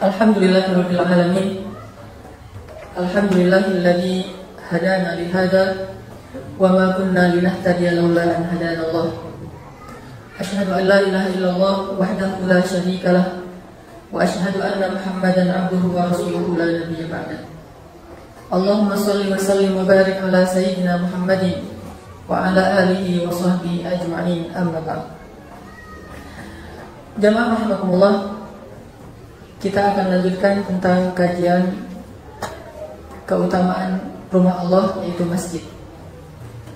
Alhamdulillahirabbil alamin. Alhamdulillahilladzi hadana li hada wa ma kunna linahtadiya laula an hadana Allah. Asyhadu an la ilaha illallah wahdahu la syarika lah wa asyhadu anna Muhammadan abduhu wa rasuluhu la nabiyya ba'dah. Allahumma shalli wa sallim wa barik ala sayyidina Muhammadin wa ala alihi wa sahbihi ajma'in, amma ba'd. Jamaah rahimakumullah, kita akan lanjutkan tentang kajian keutamaan rumah Allah, yaitu masjid,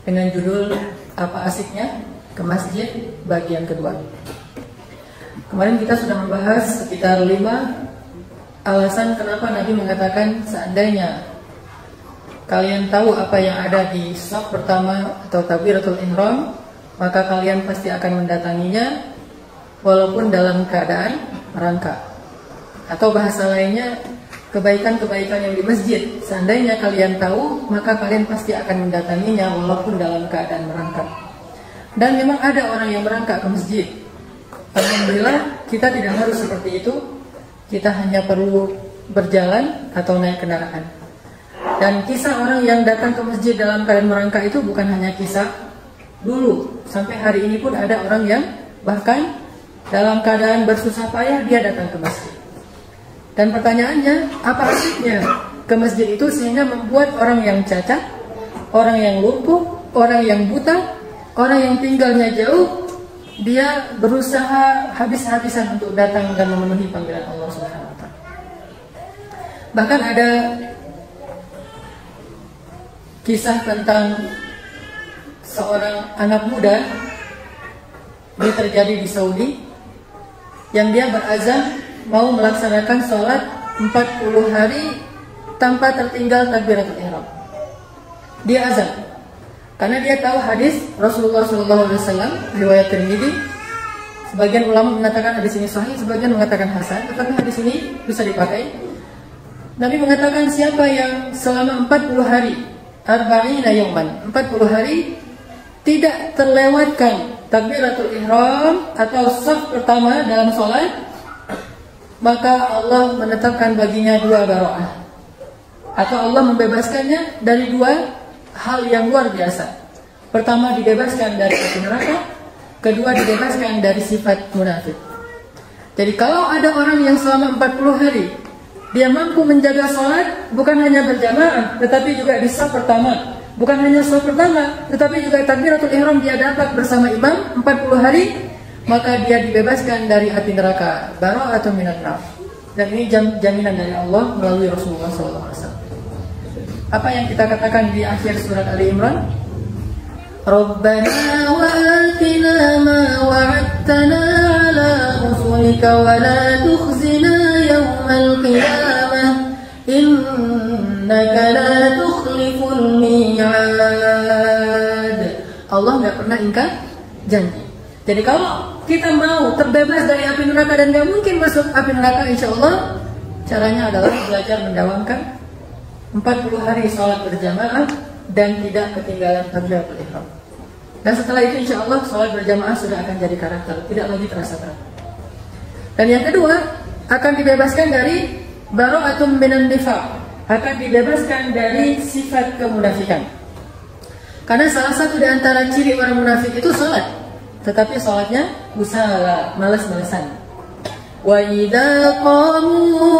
dengan judul apa asiknya ke masjid bagian kedua. Kemarin kita sudah membahas sekitar 5 alasan kenapa Nabi mengatakan seandainya kalian tahu apa yang ada di shaf pertama atau takbiratul ihram, maka kalian pasti akan mendatanginya walaupun dalam keadaan merangkak. Atau bahasa lainnya, kebaikan-kebaikan yang di masjid, seandainya kalian tahu, maka kalian pasti akan mendatanginya walaupun dalam keadaan merangkak. Dan memang ada orang yang merangkak ke masjid. Alhamdulillah, kita tidak harus seperti itu. Kita hanya perlu berjalan atau naik kendaraan. Dan kisah orang yang datang ke masjid dalam keadaan merangkak itu bukan hanya kisah dulu. Sampai hari ini pun ada orang yang bahkan dalam keadaan bersusah payah dia datang ke masjid. Dan pertanyaannya, apa asiknya ke masjid itu sehingga membuat orang yang cacat, orang yang lumpuh, orang yang buta, orang yang tinggalnya jauh, dia berusaha habis-habisan untuk datang dan memenuhi panggilan Allah Subhanahu wa Ta'ala. Bahkan ada kisah tentang seorang anak muda, ini terjadi di Saudi, yang dia berazam mau melaksanakan sholat 40 hari tanpa tertinggal takbiratul ihram. Dia azam karena dia tahu hadis Rasulullah SAW, riwayat Tirmidzi. Sebagian ulama mengatakan hadis ini sahih, sebagian mengatakan hasan, tetapi hadis ini bisa dipakai. Nabi mengatakan siapa yang selama 40 hari, arba'ina yawman, 40 hari tidak terlewatkan takbiratul ihram atau shaf pertama dalam sholat, maka Allah menetapkan baginya 2 baro'ah, atau Allah membebaskannya dari 2 hal yang luar biasa. Pertama, dibebaskan dari api neraka. Kedua, dibebaskan dari sifat munafik. Jadi kalau ada orang yang selama 40 hari dia mampu menjaga sholat, bukan hanya berjamaah, tetapi juga di shaf pertama, bukan hanya shaf pertama, tetapi juga takbiratul ihram dia dapat bersama imam 40 hari, maka dia dibebaskan dari api neraka, bara'atun minan nar. Dan ini jaminan dari Allah melalui Rasulullah SAW. Apa yang kita katakan di akhir surat Ali Imran? Rabbana wa atina ma wa'adtana ala rusulika wa la tukhzina yawmal qiyamah innaka la tukhliful mi'ad. Allah gak pernah ingkar janji. Jadi kalau kita mau terbebas dari api neraka dan gak mungkin masuk api neraka, insya Allah caranya adalah belajar mendawamkan 40 hari sholat berjamaah dan tidak ketinggalan takbiratul ihram. Dan setelah itu insya Allah sholat berjamaah sudah akan jadi karakter, tidak lagi terasa berat. Dan yang kedua, akan dibebaskan dari bara'atun minan nifaq, akan dibebaskan dari sifat kemunafikan. Karena salah satu di antara ciri orang munafik itu sholat, tetapi sholatnya kusala, malas-malasan. Wa idza qamu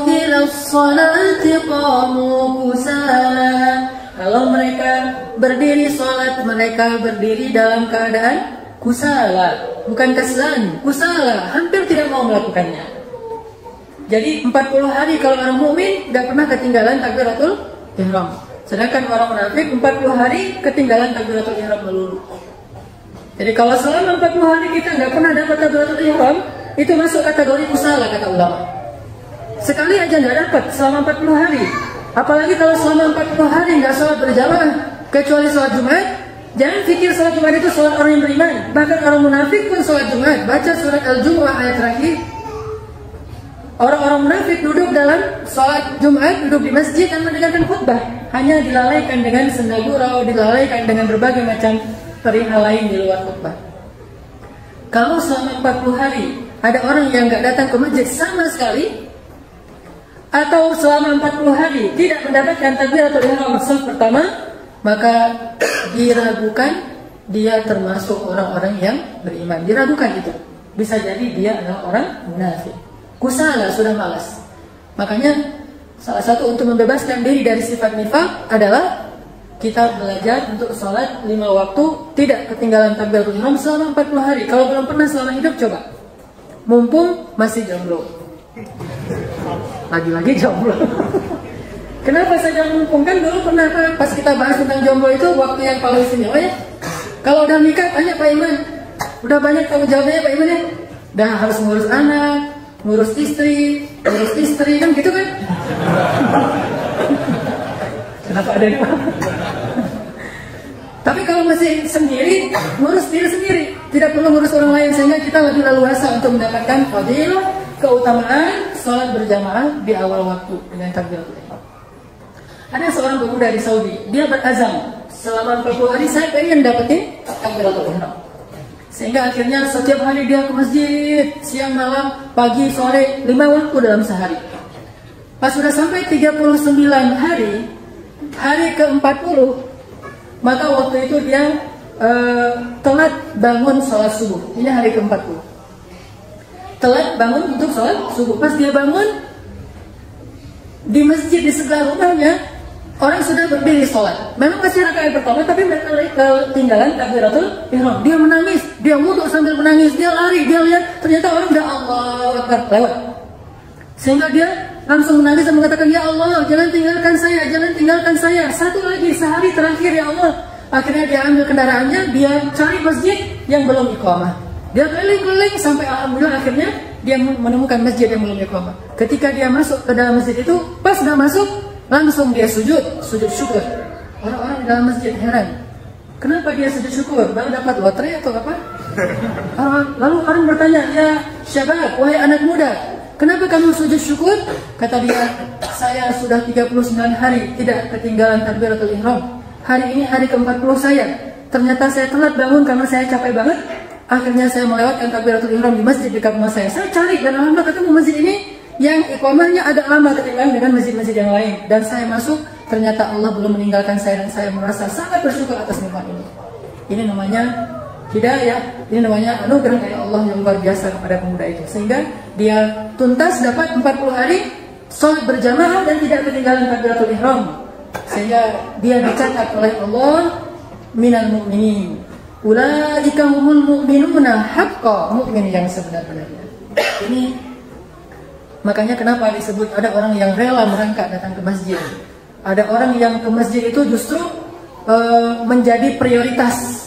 ila sholati qamu kusala. Kalau mereka berdiri sholat, mereka berdiri dalam keadaan kusala, bukan kaslan, kusala, hampir tidak mau melakukannya. Jadi 40 hari kalau orang mukmin tidak pernah ketinggalan takbiratul ihram. Sedangkan orang munafik 40 hari ketinggalan takbiratul ihram melulu. Jadi kalau selama 40 hari kita nggak pernah dapat takbiratul ihram, itu masuk kategori kusala kata ulama. Sekali aja nggak dapat selama 40 hari. Apalagi kalau selama 40 hari nggak sholat berjamaah, kecuali sholat Jumat. Jangan pikir sholat Jumat itu sholat orang yang beriman. Bahkan orang munafik pun sholat Jumat. Baca surat Al-Jumu'ah ayat terakhir. Orang-orang munafik duduk dalam sholat Jumat, duduk di masjid dan mendengarkan khutbah, hanya dilalaikan dengan senda gurau, dilalaikan dengan berbagai macam perihal lain di luar khutbah. Kalau selama 40 hari ada orang yang nggak datang ke masjid sama sekali, atau selama 40 hari tidak mendapatkan takbiratul ihram saf pertama, maka diragukan dia termasuk orang-orang yang beriman. Diragukan itu. Bisa jadi dia adalah orang munafik. Kusala, sudah malas. Makanya salah satu untuk membebaskan diri dari sifat nifaq adalah kita belajar untuk sholat 5 waktu, tidak ketinggalan takbiratul ihram selama 40 hari. Kalau belum pernah selama hidup, coba. Mumpung masih jomblo. Lagi-lagi jomblo. Kenapa saya mumpung? Kan dulu pernah pas kita bahas tentang jomblo itu waktu yang paling istimewa ya. Kalau udah nikah, tanya Pak Iman. Udah banyak tanggung jawabnya Pak Iman ya. Udah harus ngurus anak, ngurus istri kan gitu kan? Kenapa ada di mana? Tapi kalau masih sendiri, ngurus diri sendiri, tidak perlu ngurus orang lain, sehingga kita lebih leluasa untuk mendapatkan fadilah, keutamaan sholat berjamaah di awal waktu dengan takbiratul ihram. Ada seorang pemuda di Saudi, dia berazam selama 40 hari saya pengen dapetin takbiratul ihram. Sehingga akhirnya setiap hari dia ke masjid, siang malam, pagi, sore, 5 waktu dalam sehari. Pas sudah sampai 39 hari, hari ke-40, maka waktu itu dia telat bangun sholat subuh. Ini hari ke-40. Telat bangun untuk sholat subuh. Pas dia bangun, di masjid di sebelah rumahnya, orang sudah berdiri sholat. Memang masih rakaat pertama, tapi mereka ketinggalan takbiratul ihram. Dia menangis, dia wudhu sambil menangis, dia lari, dia lihat ternyata orang udah Allahu Akbar lewat. Sehingga dia langsung menangis dan mengatakan, ya Allah, jangan tinggalkan saya, jangan tinggalkan saya. Satu lagi, sehari terakhir ya Allah. Akhirnya dia ambil kendaraannya, dia cari masjid yang belum iqamah. Dia keliling-keliling sampai alhamdulillah akhirnya dia menemukan masjid yang belum iqamah. Ketika dia masuk ke dalam masjid itu, pas sudah masuk, langsung dia sujud syukur. Orang-orang di dalam masjid heran. Kenapa dia sujud syukur? Baru dapat lotre atau apa? Lalu orang bertanya, ya syabab, wahai anak muda, kenapa kamu sujud syukur? Kata dia, saya sudah 39 hari tidak ketinggalan takbiratul ihram. Hari ini hari ke-40 saya. Ternyata saya telat bangun karena saya capek banget. Akhirnya saya melewatkan takbiratul ihram di masjid dekat rumah saya. Saya cari dan alhamdulillah ketemu masjid ini yang iqamahnya agak lama ketimbang dengan masjid-masjid yang lain. Dan saya masuk, ternyata Allah belum meninggalkan saya dan saya merasa sangat bersyukur atas nikmat ini. Ini namanya hidayah, ini namanya anugerah dari Allah yang luar biasa kepada pemuda itu. Sehingga dia tuntas dapat 40 hari sholat berjamaah dan tidak ketinggalan takbiratul ihram. Sehingga dia dicatat oleh Allah minal mu'minin. Ulaika humul mu'minuna haqqa, mukmin yang sebenar-benarnya. Ini makanya kenapa disebut ada orang yang rela merangkak datang ke masjid. Ada orang yang ke masjid itu justru menjadi prioritas.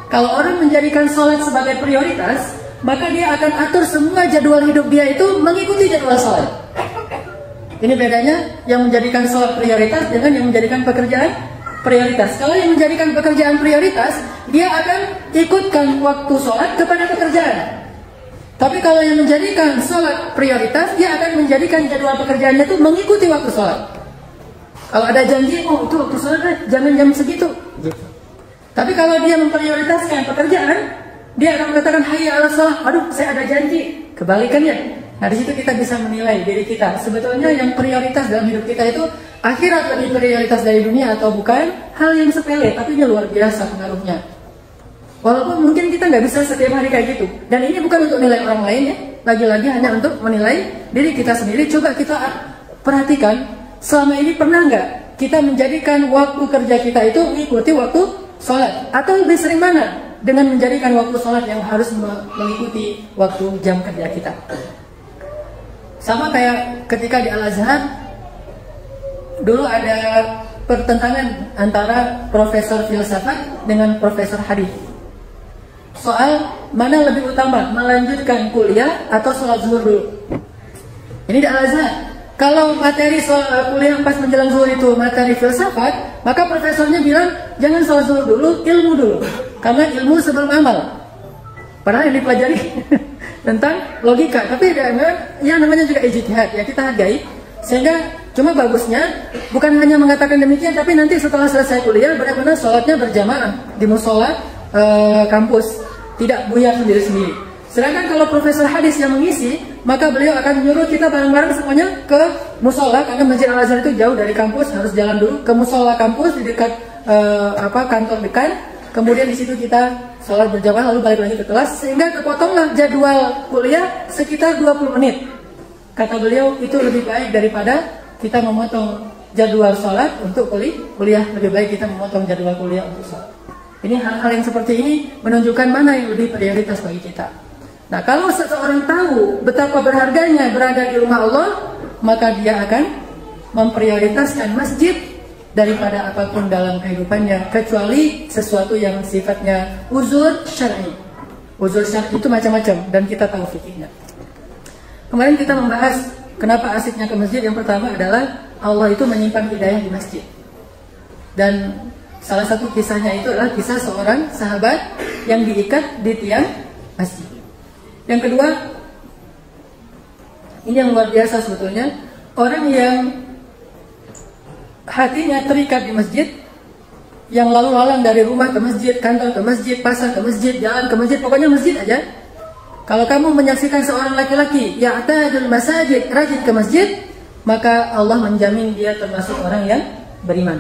Kalau orang menjadikan sholat sebagai prioritas, maka dia akan atur semua jadwal hidup dia itu mengikuti jadwal sholat. Ini bedanya yang menjadikan sholat prioritas dengan yang menjadikan pekerjaan prioritas. Kalau yang menjadikan pekerjaan prioritas, dia akan ikutkan waktu sholat kepada pekerjaan. Tapi kalau yang menjadikan sholat prioritas, dia akan menjadikan jadwal pekerjaannya itu mengikuti waktu sholat. Kalau ada janji, oh itu waktu sholat jangan jam segitu. Tapi kalau dia memprioritaskan pekerjaan, dia akan mengatakan hayya ala shalah, aduh saya ada janji. Kebalikannya. Nah di situ kita bisa menilai diri kita. Sebetulnya yang prioritas dalam hidup kita itu akhirat lebih prioritas dari dunia atau bukan? Hal yang sepele, tapi ini luar biasa pengaruhnya. Walaupun mungkin kita nggak bisa setiap hari kayak gitu. Dan ini bukan untuk nilai orang lain ya. Lagi-lagi hanya untuk menilai diri kita sendiri. Coba kita perhatikan, selama ini pernah nggak kita menjadikan waktu kerja kita itu mengikuti waktu sholat? Atau lebih sering mana? Dengan menjadikan waktu sholat yang harus mengikuti waktu jam kerja kita. Sama kayak ketika di Al-Azhar, dulu ada pertentangan antara profesor filsafat dengan profesor hadis. Soal mana lebih utama, melanjutkan kuliah atau sholat zuhur dulu. Ini di Al-Azhar. Kalau materi kuliah pas menjelang zuhur itu materi filsafat, maka profesornya bilang jangan sholat zuhur dulu, ilmu dulu. Karena ilmu sebelum amal. Padahal yang dipelajari tentang logika, tapi ya namanya juga ijtihad, ya kita hargai. Sehingga cuma bagusnya bukan hanya mengatakan demikian, tapi nanti setelah selesai kuliah benar-benar sholatnya berjamaah di musola kampus, tidak buyar sendiri-sendiri. Sedangkan kalau profesor hadis yang mengisi, maka beliau akan menyuruh kita bareng-bareng semuanya ke musola, karena Masjid Al-Azhar itu jauh dari kampus, harus jalan dulu ke musola kampus di dekat kantor dekan. Kemudian di situ kita sholat berjamaah lalu balik lagi ke kelas, sehingga kepotonglah jadwal kuliah sekitar 20 menit. Kata beliau itu lebih baik daripada kita memotong jadwal sholat untuk kuliah, lebih baik kita memotong jadwal kuliah untuk sholat. Ini hal-hal yang seperti ini menunjukkan mana yang lebih prioritas bagi kita. Nah, kalau seseorang tahu betapa berharganya berada di rumah Allah, maka dia akan memprioritaskan masjid daripada apapun dalam kehidupannya, kecuali sesuatu yang sifatnya uzur syar'i. Uzur syar'i itu macam-macam dan kita tahu fikihnya. Kemarin kita membahas kenapa asiknya ke masjid. Yang pertama adalah Allah itu menyimpan hidayah di masjid. Dan salah satu kisahnya itu adalah kisah seorang sahabat yang diikat di tiang masjid. Yang kedua, ini yang luar biasa sebetulnya, orang yang hatinya terikat di masjid, yang lalu lalang dari rumah ke masjid, kantor ke masjid, pasar ke masjid, jalan ke masjid, pokoknya masjid aja. Kalau kamu menyaksikan seorang laki-laki ya'tadul masajid, rajin ke masjid, maka Allah menjamin dia termasuk orang yang beriman.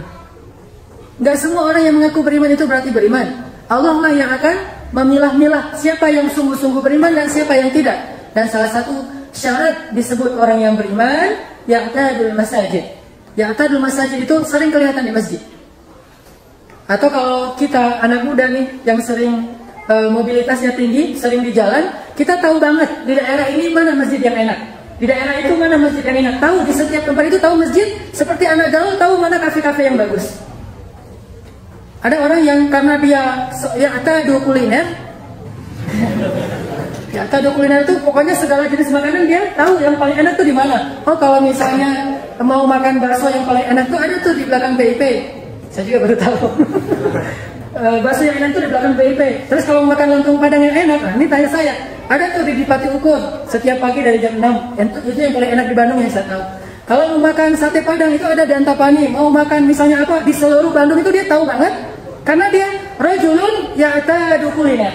Gak semua orang yang mengaku beriman itu berarti beriman. Allah lah yang akan memilah-milah siapa yang sungguh-sungguh beriman dan siapa yang tidak. Dan salah satu syarat disebut orang yang beriman, ya'tadul masajid. Ya'tadul masajid itu sering kelihatan di masjid. Atau kalau kita anak muda nih yang sering mobilitasnya tinggi, sering di jalan, kita tahu banget di daerah ini mana masjid yang enak, di daerah itu mana masjid yang enak. Tahu di setiap tempat itu tahu masjid, seperti anak gaul tahu mana kafe-kafe yang bagus. Ada orang yang karena dia ya'tadu kuliner, ya'tadu kuliner itu pokoknya segala jenis makanan dia tahu yang paling enak tuh di mana. Oh, kalau misalnya mau makan bakso yang paling enak tuh ada tuh di belakang BIP. Saya juga baru tahu. Bakso yang enak tuh di belakang BIP. Terus kalau makan lontong padang yang enak, nah ini tanya saya, ada tuh di Pati Ukur setiap pagi dari jam 6. Itu yang paling enak di Bandung yang saya tahu. Kalau mau makan sate padang itu ada di Antapani. Mau makan misalnya apa di seluruh Bandung itu dia tahu banget, karena dia rajulun ya'tadu kuliner.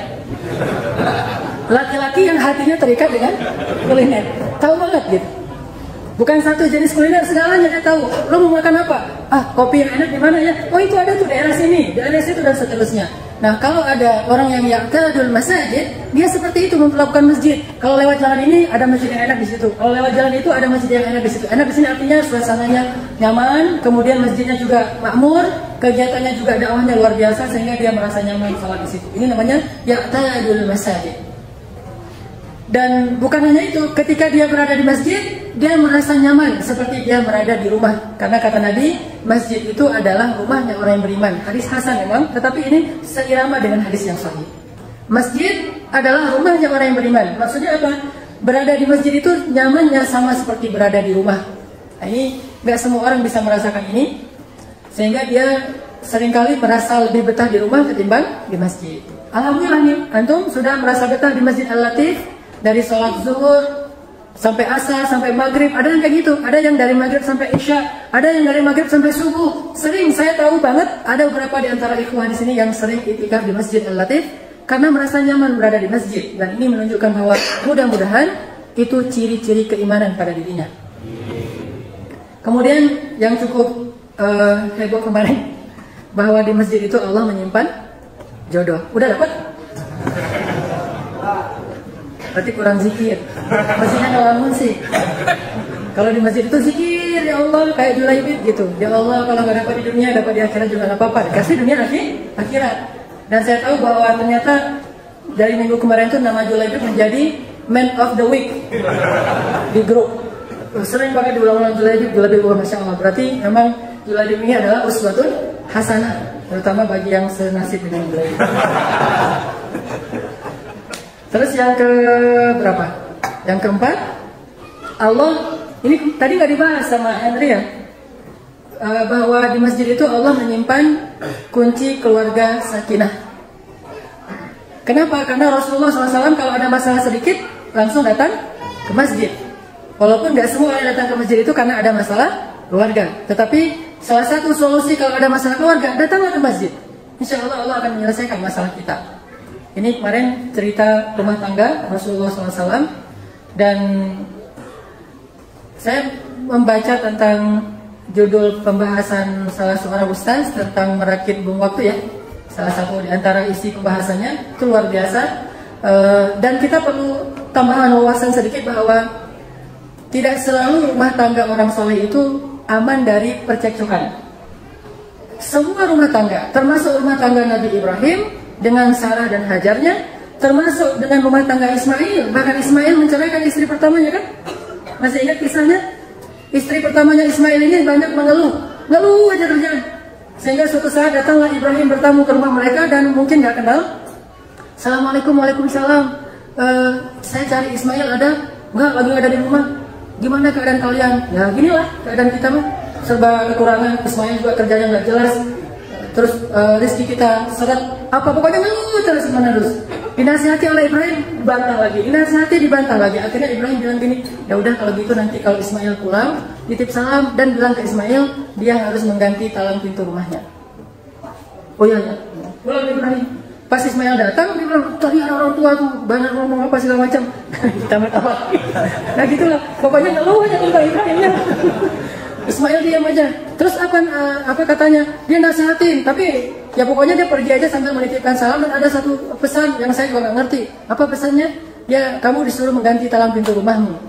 Laki-laki yang hatinya terikat dengan kuliner, tahu banget gitu. Bukan satu jenis kuliner, segalanya dia tahu. Lo mau makan apa? Ah, kopi yang enak di mana ya? Oh, itu ada tuh daerah sini, daerah situ dan seterusnya. Nah, kalau ada orang yang ya'tadul masajid, dia seperti itu memperlakukan masjid. Kalau lewat jalan ini ada masjid yang enak di situ. Kalau lewat jalan itu ada masjid yang enak di situ. Enak di sini artinya suasananya nyaman, kemudian masjidnya juga makmur, kegiatannya juga dakwahnya luar biasa sehingga dia merasa nyaman salat di situ. Ini namanya ya'tadul masajid. Dan bukan hanya itu, ketika dia berada di masjid, dia merasa nyaman seperti dia berada di rumah. Karena kata Nabi, masjid itu adalah rumahnya orang yang beriman. Hadis hasan memang, tetapi ini seirama dengan hadis yang sahih. Masjid adalah rumahnya orang yang beriman. Maksudnya apa? Berada di masjid itu nyamannya sama seperti berada di rumah. Nah, ini gak semua orang bisa merasakan ini, sehingga dia seringkali merasa lebih betah di rumah ketimbang di masjid. Alhamdulillah nih, antum sudah merasa betah di Masjid Al-Latif. Dari sholat zuhur sampai asar sampai maghrib, ada yang kayak gitu, ada yang dari maghrib sampai isya, ada yang dari maghrib sampai subuh. Sering saya tahu banget ada beberapa di antara ikhwan di sini yang sering iktikaf di Masjid Al-Latif karena merasa nyaman berada di masjid. Dan ini menunjukkan bahwa mudah-mudahan itu ciri-ciri keimanan pada dirinya. Kemudian yang cukup heboh kemarin, bahwa di masjid itu Allah menyimpan jodoh. Udah dapat? Berarti kurang zikir. Masjidnya ngelamun sih. Kalau di masjid itu zikir, ya Allah, kayak Julaibib gitu. Ya Allah, kalau nggak dapat di dunia, dapat di akhirat juga nggak apa-apa. Dikasih dunia nanti akhirat. Dan saya tahu bahwa ternyata dari minggu kemarin itu nama Julaibib menjadi Man of the Week di grup. Sering pakai diulang-ulang Julaibib, Masya Allah. Berarti memang Julaibib ini adalah uswatun hasanah, terutama bagi yang senasib dengan Julaibib. Terus yang ke berapa? Yang keempat, Allah, ini tadi nggak dibahas sama Henry ya, bahwa di masjid itu Allah menyimpan kunci keluarga sakinah. Kenapa? Karena Rasulullah SAW kalau ada masalah sedikit langsung datang ke masjid. Walaupun nggak semua yang datang ke masjid itu karena ada masalah keluarga, tetapi salah satu solusi kalau ada masalah keluarga, datanglah ke masjid. Insya Allah Allah akan menyelesaikan masalah kita. Ini kemarin cerita rumah tangga Rasulullah SAW, dan saya membaca tentang judul pembahasan salah seorang ustaz tentang merakit bom waktu ya. Salah satu di antara isi pembahasannya itu luar biasa. Dan kita perlu tambahan wawasan sedikit bahwa tidak selalu rumah tangga orang soleh itu aman dari percekcokan. Semua rumah tangga, termasuk rumah tangga Nabi Ibrahim dengan Sarah dan Hajarnya, termasuk dengan rumah tangga Ismail. Bahkan Ismail menceraikan istri pertamanya kan? Masih ingat kisahnya? Istri pertamanya Ismail ini banyak ngeluh aja kerjaan. Sehingga suatu saat datanglah Ibrahim bertamu ke rumah mereka dan mungkin gak kenal. Assalamualaikum, waalaikumsalam. Saya cari Ismail, ada? Enggak, lagi ada di rumah. Gimana keadaan kalian? Ya ginilah keadaan kita mah, serba kekurangan. Ismail juga kerjanya nggak jelas. Terus rezeki kita seret apa, pokoknya ngeluh terus menerus. Dinasihati oleh Ibrahim, dibantah lagi. Dinasihati, dibantah lagi. Akhirnya Ibrahim bilang gini, ya udah kalau gitu nanti kalau Ismail pulang, titip salam dan bilang ke Ismail dia harus mengganti talang pintu rumahnya. Oh iya, ya. Pulang Ibrahim. Pas Ismail datang, dia bilang, tadi ada orang tua tuh, banyak ngomong apa segala macam. Kita apa? Nah gitulah, pokoknya ngeluh aja tentang Ibrahimnya. Ismail diam aja. Terus apa katanya? Dia nasihatin, tapi ya pokoknya dia pergi aja sambil menitipkan salam. Dan ada satu pesan yang saya juga nggak ngerti. Apa pesannya? Ya, kamu disuruh mengganti talang pintu rumahmu.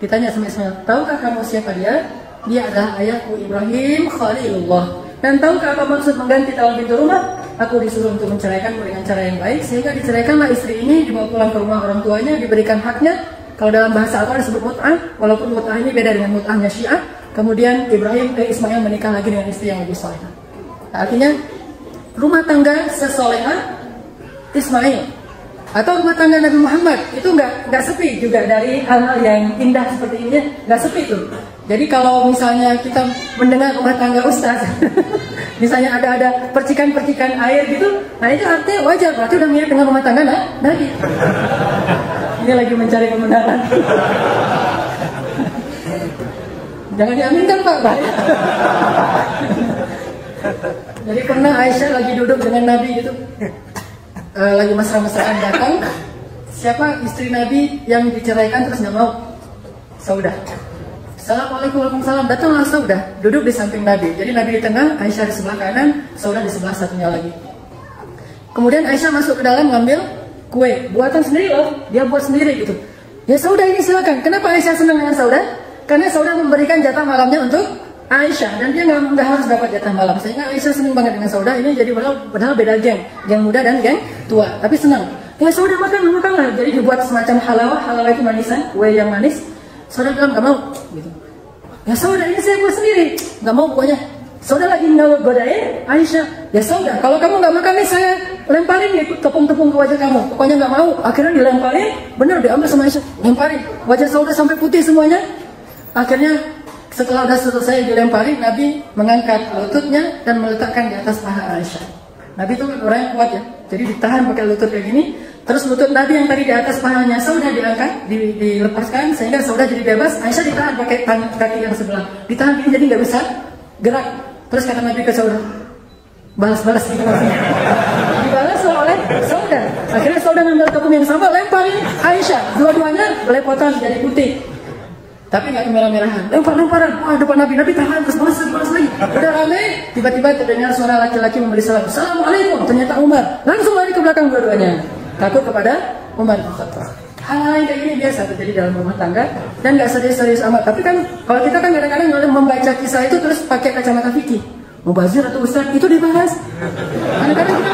Ditanya sama Ismail, tahukah kamu siapa dia? Dia adalah ayahku Ibrahim Khalilullah. Dan tahukah apa maksud mengganti talang pintu rumah? Aku disuruh untuk menceraikanmu dengan cara yang baik, sehingga diceraikanlah istri ini, dibawa pulang ke rumah orang tuanya, diberikan haknya. Kalau dalam bahasa Al-Quran disebut mut'ah, walaupun mut'ah ini beda dengan mut'ahnya Syiah. Kemudian Ismail menikah lagi dengan istri yang lebih solehah. Nah, artinya rumah tangga sesolehah Ismail atau rumah tangga Nabi Muhammad itu nggak sepi juga dari hal-hal yang indah seperti ini, nggak sepi tuh. Jadi kalau misalnya kita mendengar rumah tangga ustaz, misalnya ada percikan-percikan air gitu, nah itu artinya wajar, berarti udah mirip dengan rumah tangga Nabi. Ini lagi mencari kebenaran. Jangan diaminkan Pak, bahaya. Jadi pernah Aisyah lagi duduk dengan Nabi gitu, lagi mesra-mesraan, datang siapa istri Nabi yang diceraikan terus nggak mau? Saudah. Assalamualaikum, waalaikumsalam. Datanglah Saudah, duduk di samping Nabi. Jadi Nabi di tengah, Aisyah di sebelah kanan, Saudah di sebelah satunya lagi. Kemudian Aisyah masuk ke dalam ngambil kue, buatan sendiri loh, dia buat sendiri gitu. Ya Saudah ini silakan. Kenapa Aisyah senang dengan Saudah? Karena Saudah memberikan jatah malamnya untuk Aisyah, dan dia nggak harus dapat jatah malam. Sehingga Aisyah senang banget dengan Saudah ini. Jadi padahal beda geng muda dan geng tua, tapi senang. Ya Saudah makanlah. Jadi dibuat semacam halawah itu manisan, kue yang manis. Saudah bilang nggak mau, gitu. Ya Saudah ini saya buat sendiri, nggak mau pokoknya. Saudah lagi godain Aisyah. Ya Saudah, kalau kamu nggak makan nih saya lemparin nih tepung-tepung ke wajah kamu. Pokoknya nggak mau. Akhirnya dilemparin, bener diambil sama Aisyah, lemparin. Wajah Saudah sampai putih semuanya. Akhirnya setelah sudah selesai dilemparin, Nabi mengangkat lututnya dan meletakkan di atas paha Aisyah. Nabi itu orang yang kuat ya, jadi ditahan pakai lutut kayak gini. Terus lutut Nabi yang tadi di atas pahanya Saudah diangkat, dilepaskan sehingga Saudah jadi bebas. Aisyah ditahan pakai kaki yang sebelah, ditahan gini jadi nggak bisa gerak. Terus kata Nabi ke Saudah, balas gitu maksudnya. Dibalas oleh Saudah. Akhirnya Saudah ngambil tepung yang sama, lemparin Aisyah. Dua-duanya belepotan jadi putih. Tapi nggak kemerah-merahan, lemparan. Wah, depan Nabi tahan, terus balas lagi. Udah rame, tiba-tiba terdengar suara laki-laki memberi salam. Assalamualaikum, ternyata Umar. Langsung lari ke belakang dua-duanya, takut kepada Umar bin Khattab. Hal-hal yang kayak gini biasa terjadi dalam rumah tangga dan nggak serius-serius amat. Tapi kan kalau kita kan kadang-kadang membaca kisah itu terus pakai kacamata fikih. Mubazir atau ustaz itu dibahas. Kadang-kadang kita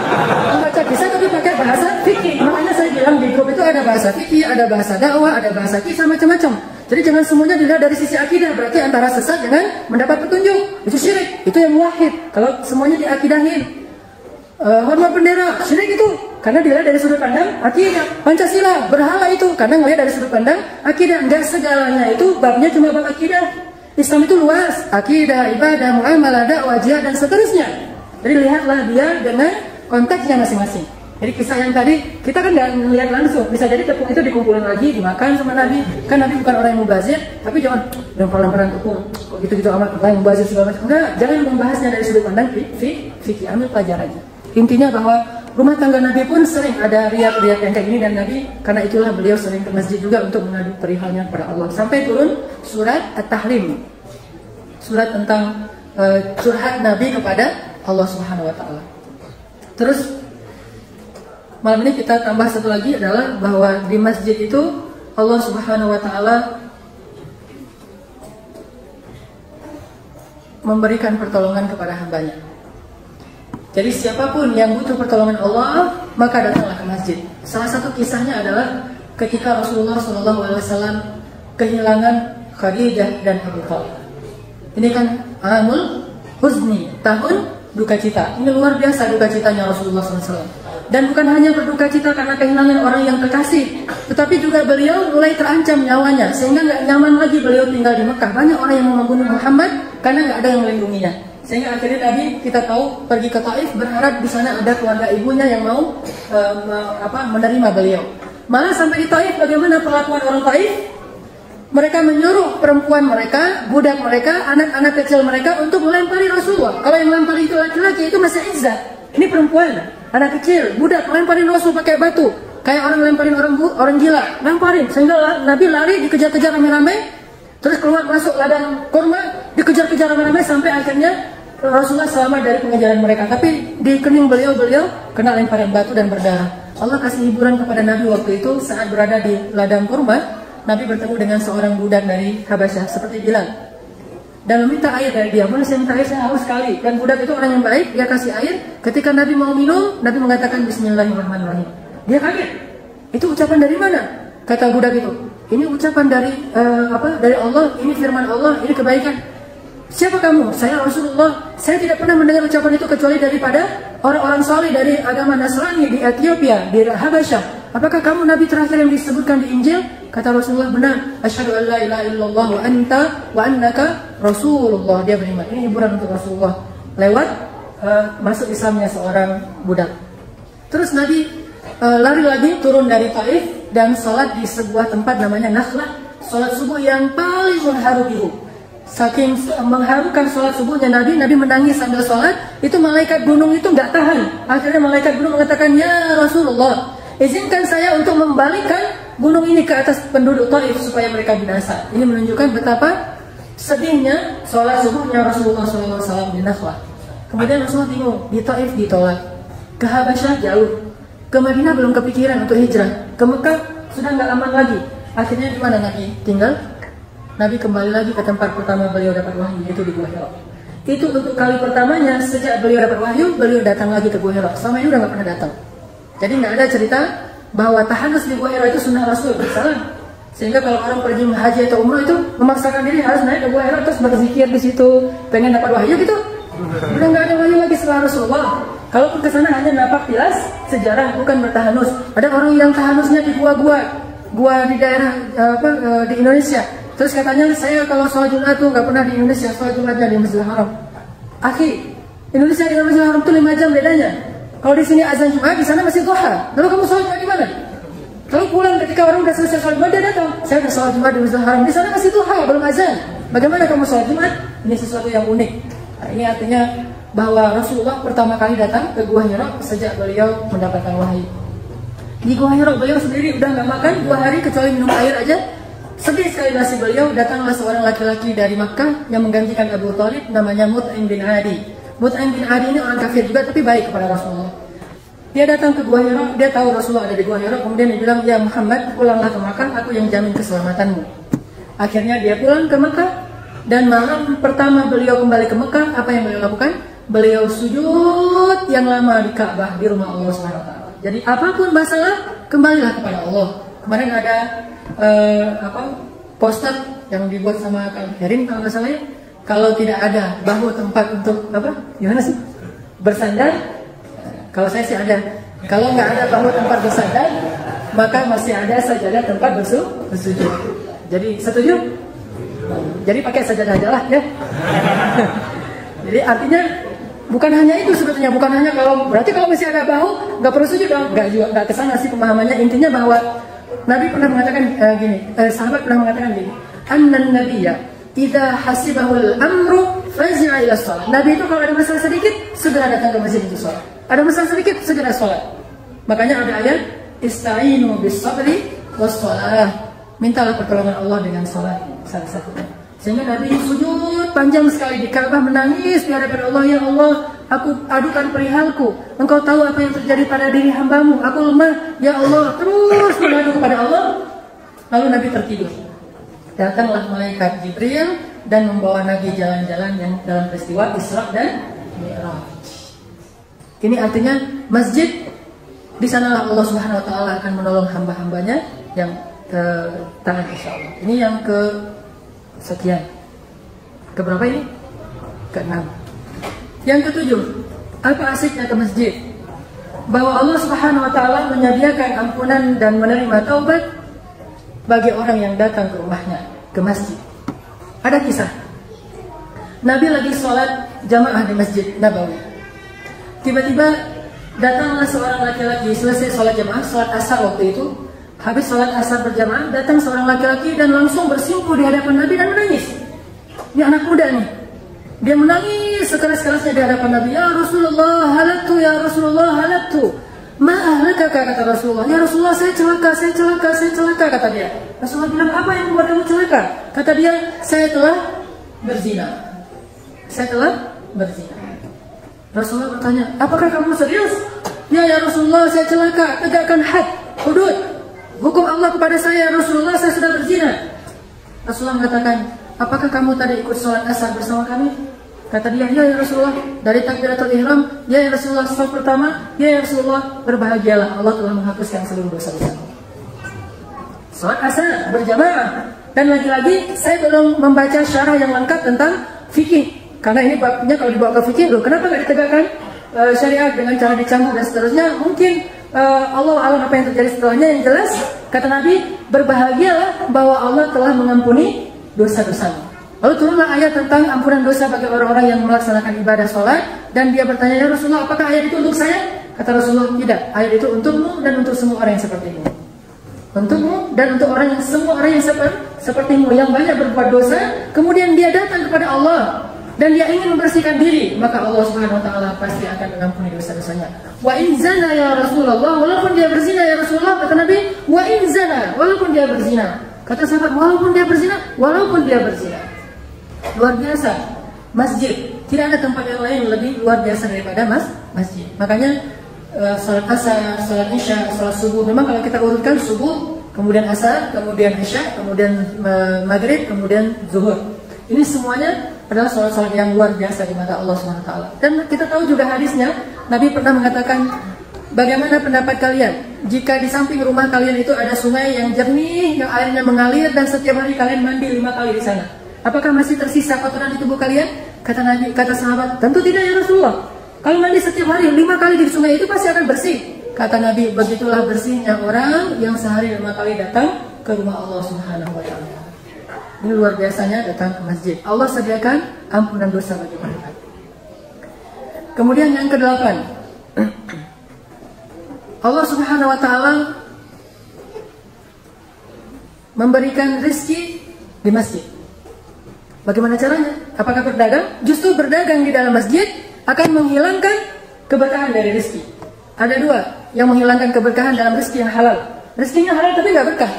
membaca kisah tapi pakai bahasa fikih. Makanya saya bilang di grup itu ada bahasa fikih, ada bahasa dakwah, ada bahasa kisah macam-macam. Jadi jangan semuanya dilihat dari sisi akidah, berarti antara sesat dengan mendapat petunjuk. Itu syirik, itu yang wahid. Kalau semuanya diakidahin, hormat bendera, syirik itu karena dilihat dari sudut pandang akidah. Pancasila, berhala itu karena ngelihat dari sudut pandang akidah. Enggak segalanya itu babnya cuma bab akidah. Islam itu luas, akidah, ibadah, muamalah, dakwah, jihad dan seterusnya. Jadi lihatlah dia dengan konteksnya masing-masing. Jadi kisah yang tadi kita kan nggak melihat langsung, bisa jadi tepung itu dikumpulin lagi, dimakan sama Nabi. Kan Nabi bukan orang yang mubazir, tapi jangan lempar-lemparan tepung, kok gitu-gitu amat, orang yang mubazir segala macam. Enggak, jangan membahasnya dari sudut pandang fikih, ambil pelajarannya. Intinya bahwa rumah tangga Nabi pun sering ada riak-riak yang kayak gini, dan Nabi karena itulah beliau sering ke masjid juga untuk mengadu perihalnya kepada Allah. Sampai turun surat At-Tahrim, surat tentang curhat Nabi kepada Allah Subhanahu wa taala. Terus malam ini kita tambah satu lagi adalah bahwa di masjid itu Allah Subhanahu wa taala memberikan pertolongan kepada hambanya. Jadi siapapun yang butuh pertolongan Allah, maka datanglah ke masjid. Salah satu kisahnya adalah ketika Rasulullah SAW kehilangan Khadijah dan Abu Talib. Ini kan Amul Huzni, tahun duka cita. Ini luar biasa duka citanya Rasulullah SAW. Dan bukan hanya berduka cita karena kehilangan orang yang kekasih, tetapi juga beliau mulai terancam nyawanya, sehingga nggak nyaman lagi beliau tinggal di Mekah. Banyak orang yang mau membunuh Muhammad karena nggak ada yang melindunginya. Sehingga akhirnya Nabi, kita tahu, pergi ke Taif berharap di sana ada keluarga ibunya yang mau menerima beliau. Malah sampai di Taif, bagaimana perlakuan orang Taif? Mereka menyuruh perempuan mereka, budak mereka, anak-anak kecil mereka untuk melempari Rasulullah. Kalau yang melempari itu laki-laki, itu masih izzah. Ini perempuan, anak kecil, budak melemparin Rasul pakai batu, kayak orang lemparin orang gila, lemparin. Sehingga Nabi lari dikejar-kejar rame-rame, terus keluar masuk ladang kurma, dikejar-kejar rame-rame sampai akhirnya Rasulullah selamat dari pengejaran mereka. Tapi di kening beliau kena lemparan batu dan berdarah. Allah kasih hiburan kepada Nabi waktu itu saat berada di ladang kurma. Nabi bertemu dengan seorang budak dari Habasyah seperti Bilal dan meminta air dari dia. Boleh saya minta air, saya haus sekali. Dan budak itu orang yang baik, dia kasih air. Ketika Nabi mau minum, Nabi mengatakan Bismillahirrahmanirrahim. Dia kaget. Itu ucapan dari mana? Kata budak itu, ini ucapan dari dari Allah, ini firman Allah, ini kebaikan. Siapa kamu? Saya Rasulullah. Saya tidak pernah mendengar ucapan itu kecuali daripada orang-orang saleh dari agama Nasrani di Ethiopia, di Habasyah. Apakah kamu Nabi terakhir yang disebutkan di Injil? Kata Rasulullah, benar. Asyhadu an la ilaha illallah wa annaka Rasulullah. Dia beriman. Ini hiburan untuk Rasulullah lewat masuk Islamnya seorang budak. Terus Nabi lari lagi turun dari Taif dan sholat di sebuah tempat namanya Nakhlah. Sholat subuh yang paling mengharu. Saking mengharukan sholat subuhnya Nabi menangis sambil sholat. Itu malaikat gunung itu nggak tahan. Akhirnya malaikat gunung mengatakan, ya Rasulullah, izinkan saya untuk membalikkan gunung ini ke atas penduduk Taif supaya mereka binasa. Ini menunjukkan betapa sedihnya sholat subuhnya Rasulullah SAW di Nakhlah. Kemudian Rasulullah bingung, di Taif ditolak, ke Habasyah jauh, ke Madinah belum kepikiran untuk hijrah, ke Mekah sudah nggak aman lagi. Akhirnya di mana Nabi tinggal? Nabi kembali lagi ke tempat pertama beliau dapat wahyu, yaitu di Gua Hira. Itu untuk kali pertamanya sejak beliau dapat wahyu, beliau datang lagi ke Gua Hira. Selama ini udah nggak pernah datang. Jadi nggak ada cerita bahwa tahanus di Gua Hira itu sunnah Rasul, salah. Sehingga kalau orang pergi haji atau umrah itu memaksakan diri harus naik ke Gua Hira terus berzikir di situ, pengen dapat wahyu gitu. Udah nggak ada wahyu lagi setelah Rasulullah. Kalaupun ke sana hanya napak tilas sejarah, bukan bertahanus. Ada orang yang tahanusnya di gua di daerah di Indonesia. Terus katanya, saya kalau sholat Jumat tuh nggak pernah di Indonesia, sholat Jumatnya di Masjidil Haram. Akhi, Indonesia dengan Masjidil Haram tuh 5 jam bedanya. Kalau di sini azan Jumat, di sana masih duha. Lalu kamu sholat Jumat di mana? Kalau pulang ketika orang udah selesai sholat Jumat, dia datang, saya udah sholat Jumat di Masjidil Haram. Di sana masih duha, belum azan. Bagaimana kamu sholat Jumat? Ini sesuatu yang unik. Nah, ini artinya bahwa Rasulullah pertama kali datang ke Gua Hira sejak beliau mendapatkan wahyu. Di Gua Hira beliau sendiri udah nggak makan 2 hari kecuali minum air aja. Sedih sekali nasib beliau. Datanglah seorang laki-laki dari Makkah yang menggantikan Abu Talib, namanya Mut'im bin Adi. Mut'im bin Adi ini orang kafir juga tapi baik kepada Rasulullah. Dia datang ke Gua Hira, dia tahu Rasulullah ada di Gua Hira, kemudian dia bilang, ya Muhammad, pulanglah ke Makkah, aku yang jamin keselamatanmu. Akhirnya dia pulang ke Makkah, dan malam pertama beliau kembali ke Makkah, apa yang beliau lakukan? Beliau sujud yang lama di Ka'bah, di rumah Allah SWT. Jadi apapun masalah, kembalilah kepada Allah. Kemarin ada poster yang dibuat sama Kang Herin kalau nggak salah ya, kalau tidak ada bahu tempat untuk gimana sih bersandar, kalau saya sih ada, kalau nggak ada bahu tempat bersandar maka masih ada sajadah tempat bersujud. Jadi setuju? Jadi pakai sajadah aja lah ya. Jadi artinya bukan hanya itu sebetulnya, bukan hanya berarti kalau masih ada bahu nggak perlu sujud dong, nggak kesana sih pemahamannya. Intinya bahwa Nabi pernah mengatakan sahabat pernah mengatakan gini, annan nabiyya idza hasibahul amru fazi'a ila shalah. Nabi itu kalau ada masalah sedikit segera datang ke masjid untuk sholat. Ada masalah sedikit, segera sholat. Makanya ada ayat ista'inu bis sabri was shalah. Mintalah pertolongan Allah dengan sholat, salah satunya. Sehingga Nabi sujud panjang sekali di Ka'bah, menangis di hadapan Allah. Ya Allah, aku adukan perihalku. Engkau tahu apa yang terjadi pada diri hambamu. Aku lemah. Ya Allah, terus mengadu kepada Allah. Lalu Nabi tertidur. Datanglah malaikat Jibril dan membawa Nabi jalan-jalan yang dalam peristiwa Isra dan Mi'raj. Ini artinya masjid, di sanalah Allah Subhanahu wa taala akan menolong hamba-hambanya yang taat, insyaallah. Ini yang ke sekian. Keberapa ini? Ke-6. Yang ke-7, apa asiknya ke masjid? Bahwa Allah Subhanahu wa taala menyediakan ampunan dan menerima taubat bagi orang yang datang ke rumahnya, ke masjid. Ada kisah. Nabi lagi sholat jamaah di Masjid Nabawi. Tiba-tiba datanglah seorang laki-laki, selesai sholat jamaah, sholat asar waktu itu. Habis sholat asar berjamaah, datang seorang laki-laki dan langsung bersimpuh di hadapan Nabi dan menangis. Ini anak muda nih. Dia menangis sekeras-kerasnya di hadapan Nabi. Ya Rasulullah, halaktu, ya Rasulullah, halaktu. Ma'ahlakaka, kata Rasulullah. Ya Rasulullah, saya celaka, kata dia. Rasulullah bilang, apa yang membuat kamu celaka? Kata dia, saya telah berzina. Rasulullah bertanya, apakah kamu serius? Ya Rasulullah, saya celaka, tegakkan had, hudud, hukum Allah kepada saya. Rasulullah, saya sudah berzina. Rasulullah mengatakan, apakah kamu tadi ikut sholat asar bersama kami? Kata dia, ya Rasulullah, dari takbiratul ihram, ya Rasulullah, sholat pertama, ya Rasulullah, berbahagialah, Allah telah menghapuskan seluruh dosa-dosa. Sholat asar berjamaah. Dan lagi-lagi saya belum membaca syarah yang lengkap tentang fikih, karena ini babnya kalau dibawa ke fikih, loh kenapa nggak ditegakkan syariat dengan cara dicampur dan seterusnya? Mungkin Allah alam apa yang terjadi setelahnya. Yang jelas kata Nabi, berbahagialah bahwa Allah telah mengampuni dosa-dosamu. Lalu turunlah ayat tentang ampunan dosa bagi orang-orang yang melaksanakan ibadah sholat. Dan dia bertanya, ya Rasulullah, apakah ayat itu untuk saya? Kata Rasulullah, tidak, ayat itu untukmu dan untuk semua orang yang sepertimu. Untukmu dan untuk semua orang yang sepertimu, yang banyak berbuat dosa, kemudian dia datang kepada Allah dan dia ingin membersihkan diri, maka Allah Subhanahu wa taala pasti akan mengampuni dosa-dosanya. Wa in zana ya Rasulullah, walaupun dia berzina ya Rasulullah, kata Nabi, wa in zana, walaupun dia berzina. Kata sahabat, walaupun dia berzina. Luar biasa. Masjid, tidak ada tempat yang lain lebih luar biasa daripada masjid. Makanya salat asar, salat isya, salat subuh, memang kalau kita urutkan subuh, kemudian asar, kemudian isya, kemudian maghrib, kemudian zuhur. Ini semuanya adalah salat-salat yang luar biasa di mata Allah SWT. Dan kita tahu juga hadisnya, Nabi pernah mengatakan, bagaimana pendapat kalian jika di samping rumah kalian itu ada sungai yang jernih, yang airnya mengalir, dan setiap hari kalian mandi 5 kali di sana? Apakah masih tersisa kotoran di tubuh kalian? Kata Nabi, kata sahabat, tentu tidak ya Rasulullah. Kalau mandi setiap hari 5 kali di sungai itu pasti akan bersih. Kata Nabi, begitulah bersihnya orang yang sehari 5 kali datang ke rumah Allah Subhanahu wa taala. Ini luar biasanya datang ke masjid. Allah sediakan ampunan dosa bagi mereka. Kemudian yang ke-8, Allah Subhanahu wa taala memberikan rezeki di masjid. Bagaimana caranya? Apakah berdagang? Justru berdagang di dalam masjid akan menghilangkan keberkahan dari rezeki. Ada 2 yang menghilangkan keberkahan dalam rezeki yang halal. Rezekinya halal tapi nggak berkah.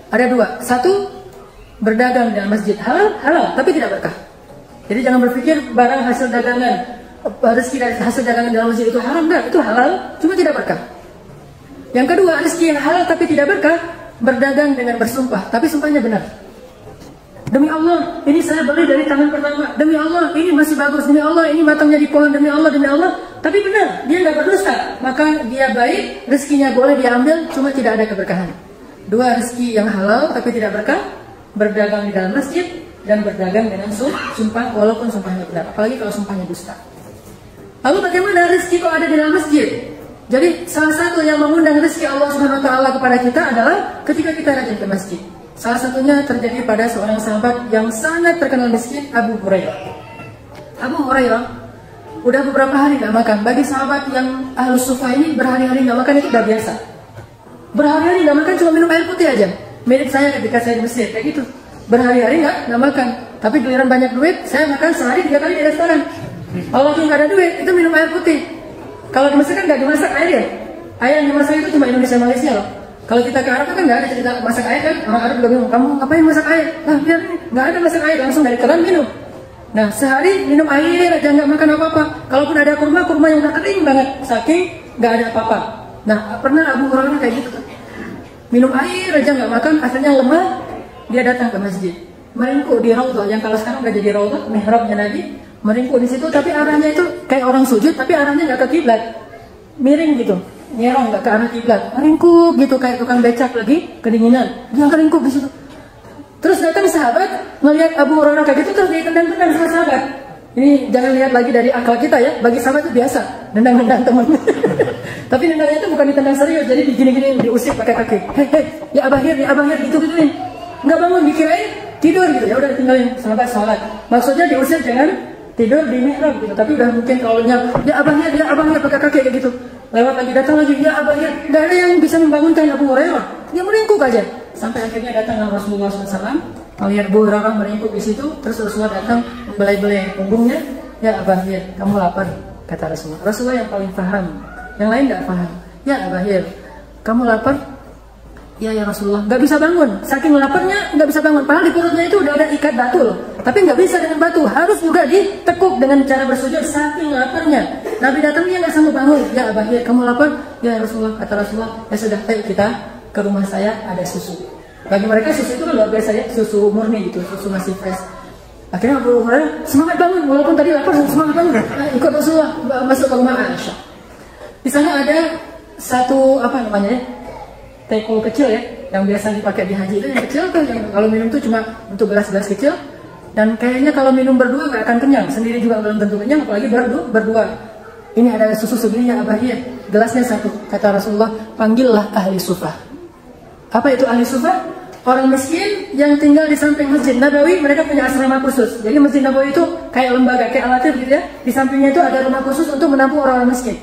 Ada 2. 1, berdagang di dalam masjid halal tapi tidak berkah. Jadi jangan berpikir barang hasil dagangan, rezeki dari hasil dagangan dalam masjid itu haram. Enggak, itu halal cuma tidak berkah. Yang kedua, rezeki yang halal tapi tidak berkah, berdagang dengan bersumpah tapi sumpahnya benar. Demi Allah, ini saya beli dari tangan pertama. Demi Allah, ini masih bagus. Demi Allah, ini matangnya di pohon. Demi Allah. Tapi benar, dia nggak berdusta. Maka dia baik, rezekinya boleh diambil, cuma tidak ada keberkahan. 2 rezeki yang halal tapi tidak berkah, berdagang di dalam masjid, dan berdagang dengan sumpah walaupun sumpahnya benar. Apalagi kalau sumpahnya dusta. Lalu bagaimana rezeki kok ada di dalam masjid? Jadi salah satu yang mengundang rezeki Allah Subhanahu wa taala kepada kita adalah ketika kita rajin ke masjid. Salah satunya terjadi pada seorang sahabat yang sangat terkenal miskin, Abu Hurairah. Abu Hurairah udah beberapa hari nggak makan. Bagi sahabat yang ahlus sufa ini, berhari-hari nggak makan itu udah biasa. Berhari-hari nggak makan, cuma minum air putih aja. Mirip saya ketika saya di Mesir, kayak gitu. Berhari-hari nggak makan. Tapi giliran banyak duit, saya makan sehari 3 kali di restoran. Kalau lagi nggak ada duit, itu minum air putih. Kalau di Mesir kan nggak dimasak air ya. Air yang dimasak itu cuma Indonesia Malaysia loh. Kalau kita ke Arab kan nggak ada cerita masak air kan. Orang Arab udah bingung, kamu ngapain masak air? Nah biar ini nggak ada masak air, langsung dari keran minum. Nah sehari minum air aja, nggak makan apa-apa. Kalaupun ada kurma yang udah kering banget, saking nggak ada apa-apa. Nah pernah Abu Hurairah kayak gitu tuh. Minum air aja nggak makan, akhirnya lemah. Dia datang ke masjid, meringkuk di Raudhah, yang kalau sekarang udah jadi Raudhah, mihrabnya Nabi, meringkuk di situ, tapi arahnya itu kayak orang sujud, tapi arahnya nggak ke kiblat, miring gitu, nyerong nggak ke arah kiblat, meringkuk gitu kayak tukang becak lagi kedinginan, dia meringkuk di situ. Terus datang sahabat melihat Abu Hurairah kayak gitu, terus dia tendang-tendang sama sahabat. Ini jangan lihat lagi dari akal kita ya, bagi sahabat itu biasa, nendang-nendang teman. Tapi nendangnya itu bukan ditendang serius, jadi digini-gini diusir pakai kaki. Hei, ya abahir gitu-gituin. Nggak bangun, dikirain tidur gitu, ya udah tinggalin sahabat sholat. Maksudnya diusir jangan tidur di mihrab gitu, tapi udah mungkin kalau ya abahnya pakai kaki kayak gitu. Lewat lagi datang lagi, ya abahnya, nggak ada yang bisa membangunkan Abu Hurairah, dia meringkuk aja. Sampai akhirnya datang Rasulullah SAW, melihat Abu Hurairah meringkuk di situ, terus Rasulullah datang membelai-belai punggungnya, ya abahir, kamu lapar, kata Rasulullah. Rasulullah yang paling paham, yang lain nggak paham. Ya abahir, kamu lapar? Ya Rasulullah, nggak bisa bangun, saking laparnya nggak bisa bangun. Padahal di perutnya itu udah ada ikat batu loh, tapi nggak bisa dengan batu, harus juga ditekuk dengan cara bersujud saking laparnya. Nabi datang dia nggak sanggup bangun. Ya abahir, kamu lapar? Ya Rasulullah, kata Rasulullah, ya sudah, ayo kita ke rumah saya, ada susu. Bagi mereka susu itu kan luar biasa ya, susu murni gitu, susu masih fresh. Akhirnya Abu Hurairah semangat bangun, walaupun tadi lapar semangat bangun. Ikut Rasulullah masuk ke rumah Aisyah. Di sana ada satu teko kecil ya, yang biasa dipakai di haji itu yang kecil tuh, yang kalau minum tuh cuma untuk gelas-gelas kecil, dan kayaknya kalau minum berdua nggak akan kenyang, sendiri juga belum tentu kenyang, apalagi berdua. Ini ada susu segini ya abahir, gelasnya satu. Kata Rasulullah, panggillah ahli sufah. Apa itu ahli sufah? Orang miskin yang tinggal di samping Masjid Nabawi, mereka punya asrama khusus. Jadi Masjid Nabawi itu kayak lembaga, kayak alatif gitu ya. Di sampingnya itu ada rumah khusus untuk menampung orang-orang miskin.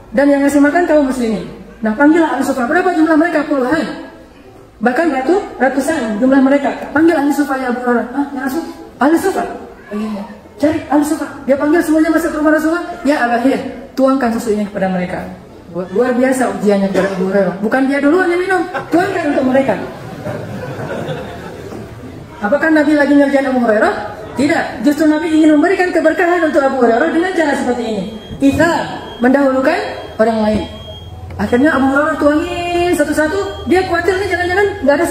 Dan yang ngasih makan kaum muslimin. Nah panggillah ahli sufah. Berapa jumlah mereka? Puluhan. Bahkan ratusan jumlah mereka. Panggil ahli sufah ya Abu Hurairah. Ah, ya Rasul, ahli sufah. Iya. Cari ahli sufah. Dia panggil semuanya masuk ke rumah Rasulullah. Ya abahir, tuangkan susu ini kepada mereka. Luar biasa ujiannya kepada Abu Hurairah. Bukan dia duluan yang minum, tuangkan untuk mereka. Apakah Nabi lagi ngerjain Abu Hurairah? Tidak. Justru Nabi ingin memberikan keberkahan untuk Abu Hurairah dengan cara seperti ini. Kita mendahulukan orang lain. Akhirnya Abu Hurairah tuangin satu-satu. Dia khawatir nih jangan-jangan nggak ada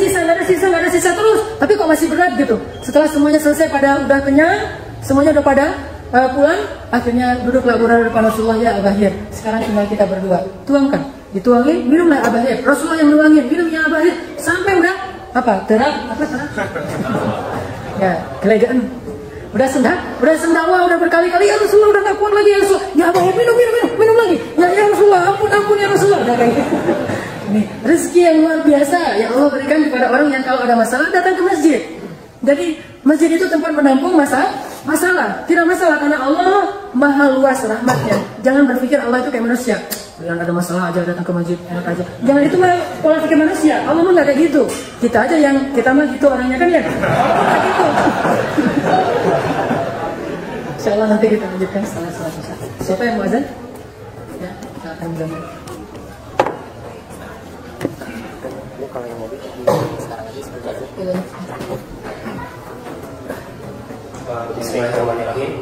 sisa terus. Tapi kok masih berat gitu. Setelah semuanya selesai pada udah kenyang, semuanya udah pada pulang. Akhirnya duduklah Abu Hurairah depan Rasulullah, ya abahir. Sekarang tinggal kita berdua. Tuangkan, dituangin, minumlah abahir. Rasulullah yang nuangin, minum ya abahir. Sampai udah terak. Ya, kelegaan. Udah sendawa, udah berkali-kali, ya Rasulullah udah gak kuat lagi ya Rasulullah. Ya abahir, minum lagi. Ya Rasulullah, ampun ya Rasulullah. Udah kayak gitu. Nih, rezeki yang luar biasa yang Allah berikan kepada orang yang kalau ada masalah datang ke masjid. Jadi masjid itu tempat menampung masalah. Tidak masalah karena Allah maha luas rahmatnya. Jangan berpikir Allah itu kayak manusia. Jangan ada masalah aja datang ke masjid, enak aja. Jangan itu mah pola pikir manusia. Allah mah nggak kayak gitu. Kita aja yang kita mah gitu orangnya kan ya. Kayak gitu. Insyaallah nanti kita lanjutkan setelah salat Isya. Siapa yang mau azan? Ya, kita akan mulai. Kalau yang mau sekarang aja sebelum Bismillahirrahmanirrahim.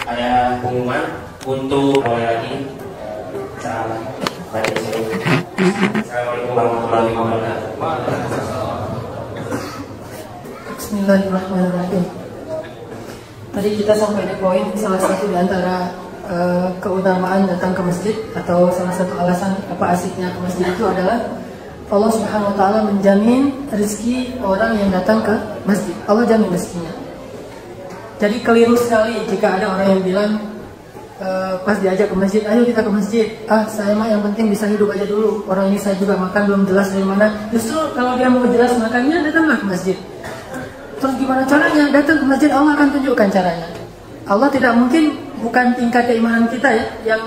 Ada pengumuman untuk lagi. Assalamualaikum warahmatullahi wabarakatuh. Bismillahirrahmanirrahim. Tadi kita sampai di poin salah satu di antara keutamaan datang ke masjid, atau salah satu alasan apa asiknya ke masjid itu adalah Allah Subhanahu wa taala menjamin rezeki orang yang datang ke masjid. Allah jamin rezekinya. Jadi keliru sekali jika ada orang yang bilang pas diajak ke masjid, ayo kita ke masjid. Saya mah yang penting bisa hidup aja dulu. Orang ini saya juga makan belum jelas dari mana. Justru kalau dia mau jelas makannya, datanglah ke masjid. Terus gimana caranya? Datang ke masjid, Allah akan tunjukkan caranya. Allah tidak mungkin, bukan tingkat keimanan kita ya, yang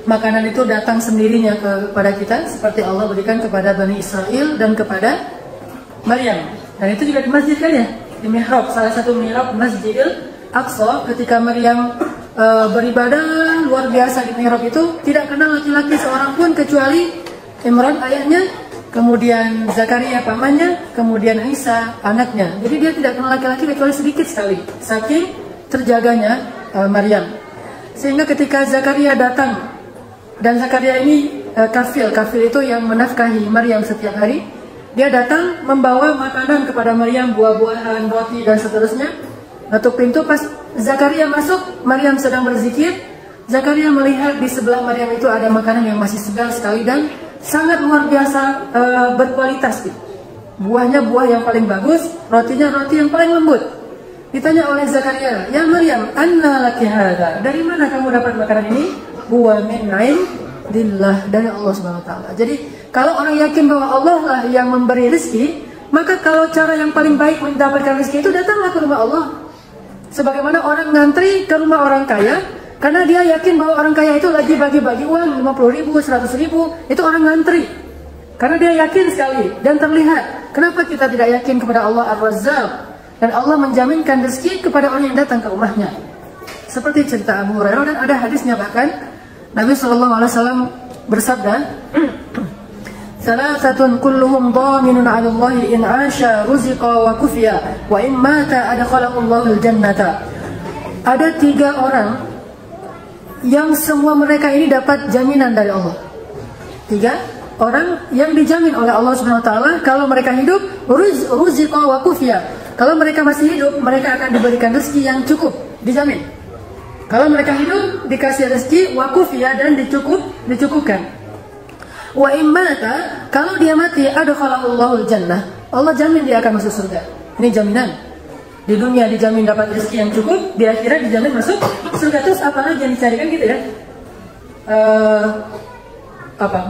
makanan itu datang sendirinya kepada kita, seperti Allah berikan kepada Bani Israel dan kepada Maryam. Dan itu juga di masjid kan ya, di mihrab, salah satu mihrab Masjidil Aqsa, ketika Maryam beribadah luar biasa di mihrab itu, tidak kenal laki-laki seorang pun kecuali Imran ayahnya, kemudian Zakaria pamannya, kemudian Isa anaknya. Jadi dia tidak kenal laki-laki kecuali sedikit sekali, saking terjaganya Maryam. Sehingga ketika Zakaria datang, dan Zakaria ini kafil itu yang menafkahi Maryam setiap hari, dia datang membawa makanan kepada Maryam, buah-buahan, roti dan seterusnya. Ketuk pintu, pas Zakaria masuk, Maryam sedang berzikir. Zakaria melihat di sebelah Maryam itu ada makanan yang masih segar sekali dan sangat luar biasa berkualitas. Buahnya buah yang paling bagus, rotinya roti yang paling lembut. Ditanya oleh Zakaria, "Ya Maryam, anna laki hadza?" Dari mana kamu dapat makanan ini? Huwa min indillah, dari Allah Subhanahu wa taala. Jadi, kalau orang yakin bahwa Allah lah yang memberi rezeki, maka kalau cara yang paling baik mendapatkan rezeki itu datanglah ke rumah Allah. Sebagaimana orang ngantri ke rumah orang kaya, karena dia yakin bahwa orang kaya itu lagi bagi-bagi uang 50.000, 100.000, itu orang ngantri. Karena dia yakin sekali dan terlihat. Kenapa kita tidak yakin kepada Allah Ar-Razzaq? Dan Allah menjaminkan rezeki kepada orang yang datang ke rumahnya. Seperti cerita Abu Hurairah, dan ada hadisnya bahkan Nabi SAW bersabda, "Salasatun kulluhum dhaminun 'ala Allah in 'asha ruziqa wa kufiya wa in mata adkhalahu Allahul jannata." Ada 3 orang yang semua mereka ini dapat jaminan dari Allah. 3 orang yang dijamin oleh Allah Subhanahu wa taala kalau mereka hidup ruziqa wa kufiya. Kalau mereka masih hidup, mereka akan diberikan rezeki yang cukup, dijamin. Kalau mereka hidup, dikasih rezeki wa kufiya, dan dicukupkan. Wa immata, kalau dia mati, adkhalahu Allahul jannah. Allah jamin dia akan masuk surga. Ini jaminan. Di dunia dijamin dapat rezeki yang cukup, di akhirat dijamin masuk surga. Terus apa lagi yang dicarikan gitu ya?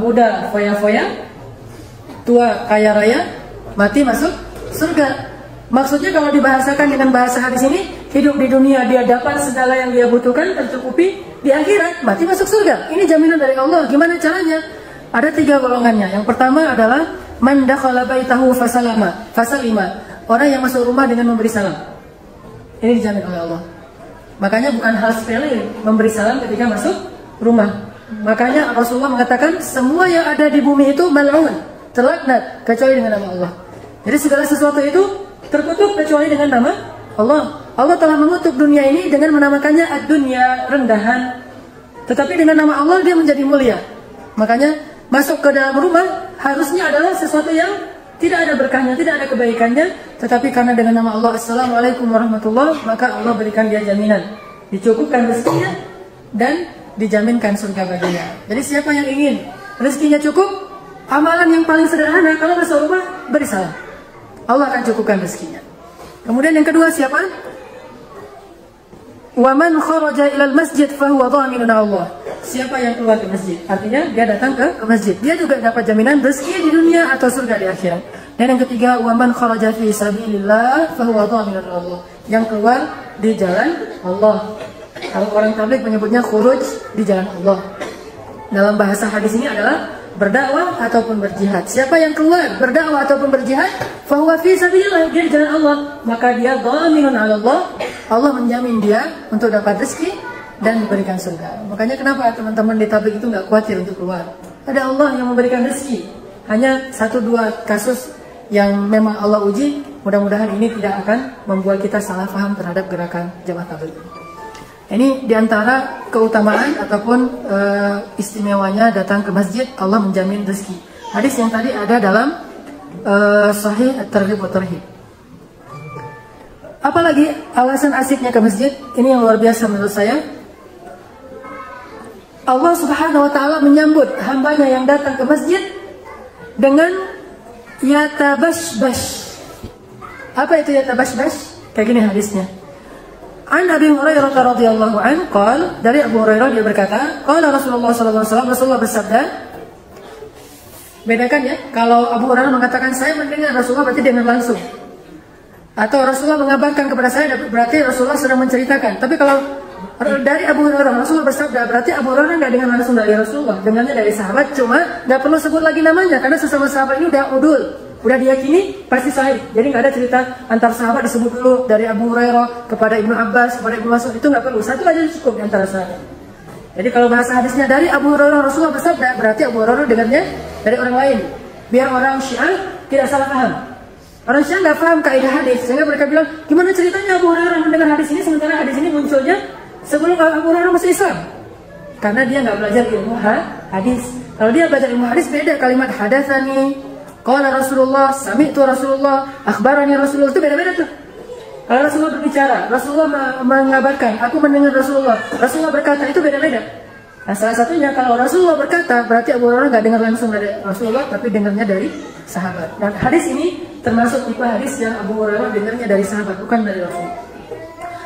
Muda foya-foya, tua kaya raya, mati masuk surga. Maksudnya kalau dibahasakan dengan bahasa hadis ini, hidup di dunia dia dapat segala yang dia butuhkan, tercukupi. Di akhirat mati masuk surga. Ini jaminan dari Allah. Gimana caranya? Ada 3 golongannya. Yang pertama adalah man dakhala baitahu fasalima. Orang yang masuk rumah dengan memberi salam. Ini dijamin oleh Allah. Makanya bukan hal sepele memberi salam ketika masuk rumah. Makanya Rasulullah mengatakan semua yang ada di bumi itu mal'un, terlaknat kecuali dengan nama Allah. Jadi segala sesuatu itu terkutuk kecuali dengan nama Allah. Allah telah mengutuk dunia ini dengan menamakannya ad-dunya, rendahan. Tetapi dengan nama Allah dia menjadi mulia. Makanya masuk ke dalam rumah harusnya adalah sesuatu yang tidak ada berkahnya, tidak ada kebaikannya. Tetapi karena dengan nama Allah, Assalamualaikum warahmatullahi, maka Allah berikan dia jaminan, dicukupkan rezekinya dan dijaminkan surga baginya. Jadi siapa yang ingin rezekinya cukup, amalan yang paling sederhana, kalau masuk rumah beri salam, Allah akan cukupkan rezekinya. Kemudian yang kedua siapa? Wa man kharaja ilal masjid fahuwa dhaminun Allah. Siapa yang keluar ke masjid, artinya dia datang ke masjid, dia juga dapat jaminan rezeki di dunia atau surga di akhirat. Dan yang ketiga, wa man kharaja fi sabilillah fahuwa dhaminun Allah. Yang keluar di jalan Allah. Kalau orang tabligh menyebutnya khuruj di jalan Allah. Dalam bahasa hadis ini adalah berdakwah ataupun berjihad. Siapa yang keluar berdakwah ataupun berjihad, fahuwa fi sabilillah, dia di jalan Allah, maka dia dhaminun 'ala Allah. Allah menjamin dia untuk dapat rezeki dan diberikan surga. Makanya kenapa teman-teman di tabligh itu nggak khawatir untuk keluar? Ada Allah yang memberikan rezeki. Hanya 1-2 kasus yang memang Allah uji. Mudah-mudahan ini tidak akan membuat kita salah paham terhadap gerakan jamaah tabligh. Ini diantara keutamaan ataupun istimewanya datang ke masjid, Allah menjamin rezeki. Hadis yang tadi ada dalam Sahih At-Targhib wa Tarhib. Apalagi alasan asiknya ke masjid, ini yang luar biasa menurut saya. Allah Subhanahu wa taala menyambut hambanya yang datang ke masjid dengan yatabashbash. Apa itu yatabashbash? Kayak gini hadisnya. An Abi Hurairah radhiyallahu anhu qala, dari Abu Hurairah dia berkata, qala Rasulullah sallallahu alaihi wasallam, Rasulullah bersabda. Bedakan ya, kalau Abu Hurairah mengatakan saya mendengar Rasulullah berarti dengan langsung. Atau Rasulullah mengabarkan kepada saya berarti Rasulullah sedang menceritakan. Tapi kalau dari Abu Hurairah Rasulullah bersabda, berarti Abu Hurairah nggak dengan langsung dari Rasulullah, dengannya dari sahabat, cuma nggak perlu sebut lagi namanya karena sesama sahabat ini udah udul, udah diyakini pasti sahih. Jadi nggak ada cerita antar sahabat disebut dulu dari Abu Hurairah kepada Ibnu Abbas kepada Ibnu Mas'ud, itu nggak perlu, satu aja cukup di antara sahabat. Jadi kalau bahasa hadisnya dari Abu Hurairah Rasulullah bersabda, berarti Abu Hurairah dengarnya dari orang lain. Biar orang Syiah tidak salah paham. Orang Syiah nggak paham kaidah hadis, sehingga mereka bilang, gimana ceritanya Abu Hurairah mendengar hadis ini sementara hadis ini munculnya sebelum Abu Hurairah masuk Islam? Karena dia nggak belajar ilmu hadis. Kalau dia belajar ilmu hadis beda, kalimat hadatsani, qala Rasulullah, sami'tu Rasulullah, akhbarani Rasulullah, itu beda-beda tuh. Kalau Rasulullah berbicara, Rasulullah mengabarkan, aku mendengar Rasulullah berkata, itu beda-beda. Nah, salah satunya kalau Rasulullah berkata, berarti Abu Hurairah nggak dengar langsung dari Rasulullah, tapi dengarnya dari sahabat. Dan hadis ini termasuk tipe hadis yang Abu Hurairah dengarnya dari sahabat, bukan dari Rasul.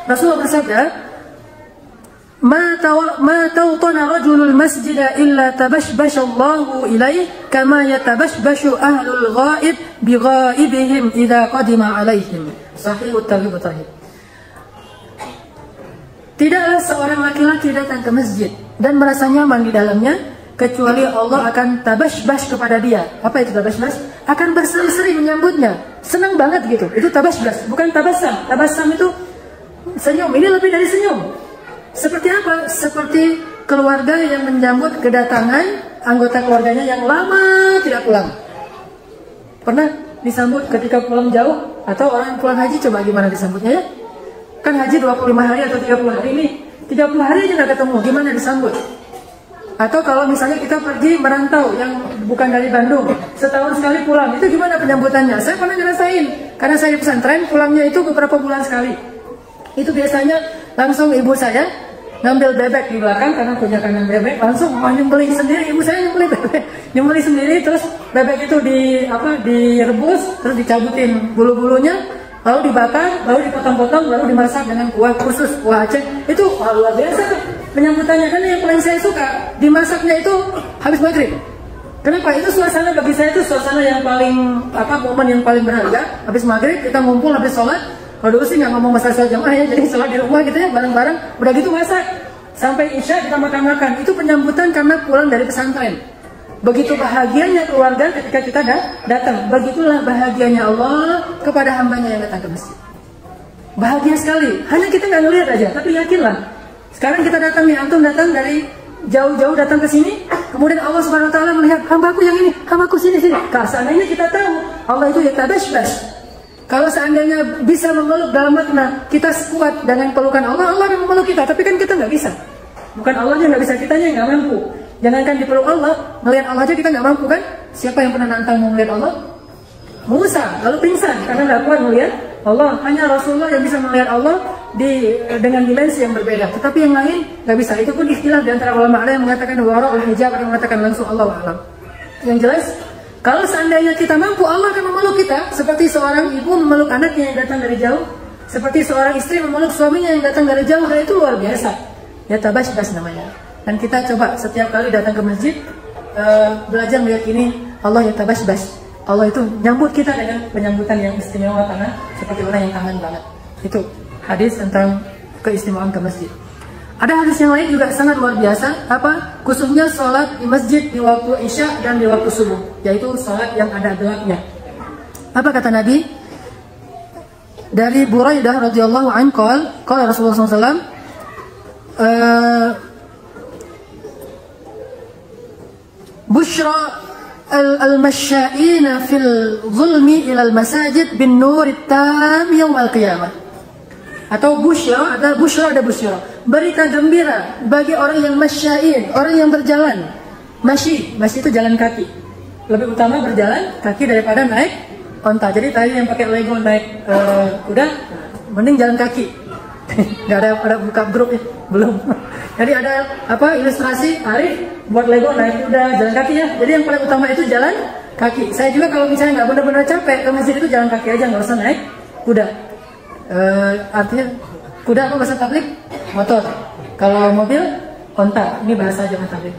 Rasulullah bersabda, ma tawtana rajulul masjida illa tabashbashallahu ilaih kama yatabashbashu ahlul ghaib bi ghaibihim idza qadima alaihim. Sahih at-Targhib at-Tarhib. Tidaklah seorang laki-laki datang ke masjid dan merasa nyaman di dalamnya kecuali Allah akan tabashbash kepada dia. Apa itu tabashbash? Akan berseri-seri menyambutnya. Senang banget gitu. Itu tabashbash, bukan tabassam. Tabassam itu senyum, ini lebih dari senyum. Seperti apa? Seperti keluarga yang menyambut kedatangan anggota keluarganya yang lama tidak pulang. Pernah disambut ketika pulang jauh? Atau orang yang pulang haji, coba gimana disambutnya ya? Kan haji 25 hari atau 30 hari ini, 30 hari aja nggak ketemu, gimana disambut? Atau kalau misalnya kita pergi merantau yang bukan dari Bandung, setahun sekali pulang, itu gimana penyambutannya? Saya pernah ngerasain, karena saya di pesantren, pulangnya itu beberapa bulan sekali. Itu biasanya langsung ibu saya ngambil bebek di belakang, karena punya kandang bebek, langsung nyembelih sendiri, ibu saya nyembelih bebek, nyembelih sendiri, terus bebek itu direbus, terus dicabutin bulu-bulunya, lalu dibakar, lalu dipotong-potong, lalu dimasak dengan kuah khusus, kuah Aceh. Itu luar biasa tuh penyambutannya. Kan yang paling saya suka dimasaknya itu habis maghrib. Kenapa? Itu suasana bagi saya itu suasana yang paling momen yang paling berharga. Habis maghrib kita ngumpul habis sholat. Kalau dulu sih nggak ngomong masalah jamaah ya, jadi sholat di rumah gitu ya bareng-bareng. Udah gitu masak sampai isya kita makan-makan. Itu penyambutan karena pulang dari pesantren. Begitu bahagianya keluarga ketika kita datang. Begitulah bahagianya Allah kepada hambanya yang datang ke masjid. Bahagia sekali. Hanya kita nggak ngelihat aja, tapi yakinlah. Sekarang kita datang nih, antum datang dari jauh-jauh datang ke sini, kemudian Allah Subhanahu Wa Taala melihat hambaku yang ini, hambaku sini. Seandainya kita tahu Allah itu ya tabashbash. Kalau seandainya bisa memeluk dalam makna kita kuat dengan pelukan Allah, Allah akan memeluk kita. Tapi kan kita nggak bisa. Bukan Allahnya nggak bisa, kitanya nggak mampu. Jangankan dipeluk Allah, melihat Allah aja kita nggak mampu kan? Siapa yang pernah nantang mau melihat Allah? Musa, lalu pingsan karena nggak kuat melihat Allah. Hanya Rasulullah yang bisa melihat Allah dengan dimensi yang berbeda. Tetapi yang lain nggak bisa. Itu pun ikhtilaf di antara ulama. Ada yang mengatakan wara' hijab, ada yang mengatakan langsung Allah a'lam. Yang jelas, kalau seandainya kita mampu, Allah akan memeluk kita. Seperti seorang ibu memeluk anaknya yang datang dari jauh, seperti seorang istri memeluk suaminya yang datang dari jauh. Dan itu luar biasa. Ya tabashbash namanya. Dan kita coba setiap kali datang ke masjid belajar melihat ini, Allah ya tabashbash. Allah itu nyambut kita dengan penyambutan yang istimewa karena seperti orang yang kangen banget. Itu hadis tentang keistimewaan ke masjid. Ada hadis yang lain juga sangat luar biasa, khususnya sholat di masjid di waktu isya dan di waktu subuh, yaitu sholat yang ada gelapnya. Apa kata Nabi? Dari Buraidah radhiyallahu anhu qala Rasulullah SAW, Bushra al-masyaina fil zulmi ila al-masajid bin nur tam yaum al-qiyamah. Atau busyra, ada busyra, ada busyra. Berita gembira bagi orang yang masyain, orang yang berjalan. Masyi itu jalan kaki. Lebih utama berjalan kaki daripada naik onta. Jadi tadi yang pakai Lego naik kuda, mending jalan kaki. Nggak ada buka grup ya, belum. Jadi ada ilustrasi Arif buat Lego naik kuda, jalan kaki ya. Jadi yang paling utama itu jalan kaki. Saya juga kalau misalnya nggak benar-benar capek ke masjid itu jalan kaki aja, nggak usah naik kuda. Artinya kuda apa bahasa tablik? Motor. Kalau mobil onta. Ini bahasa zaman tablik.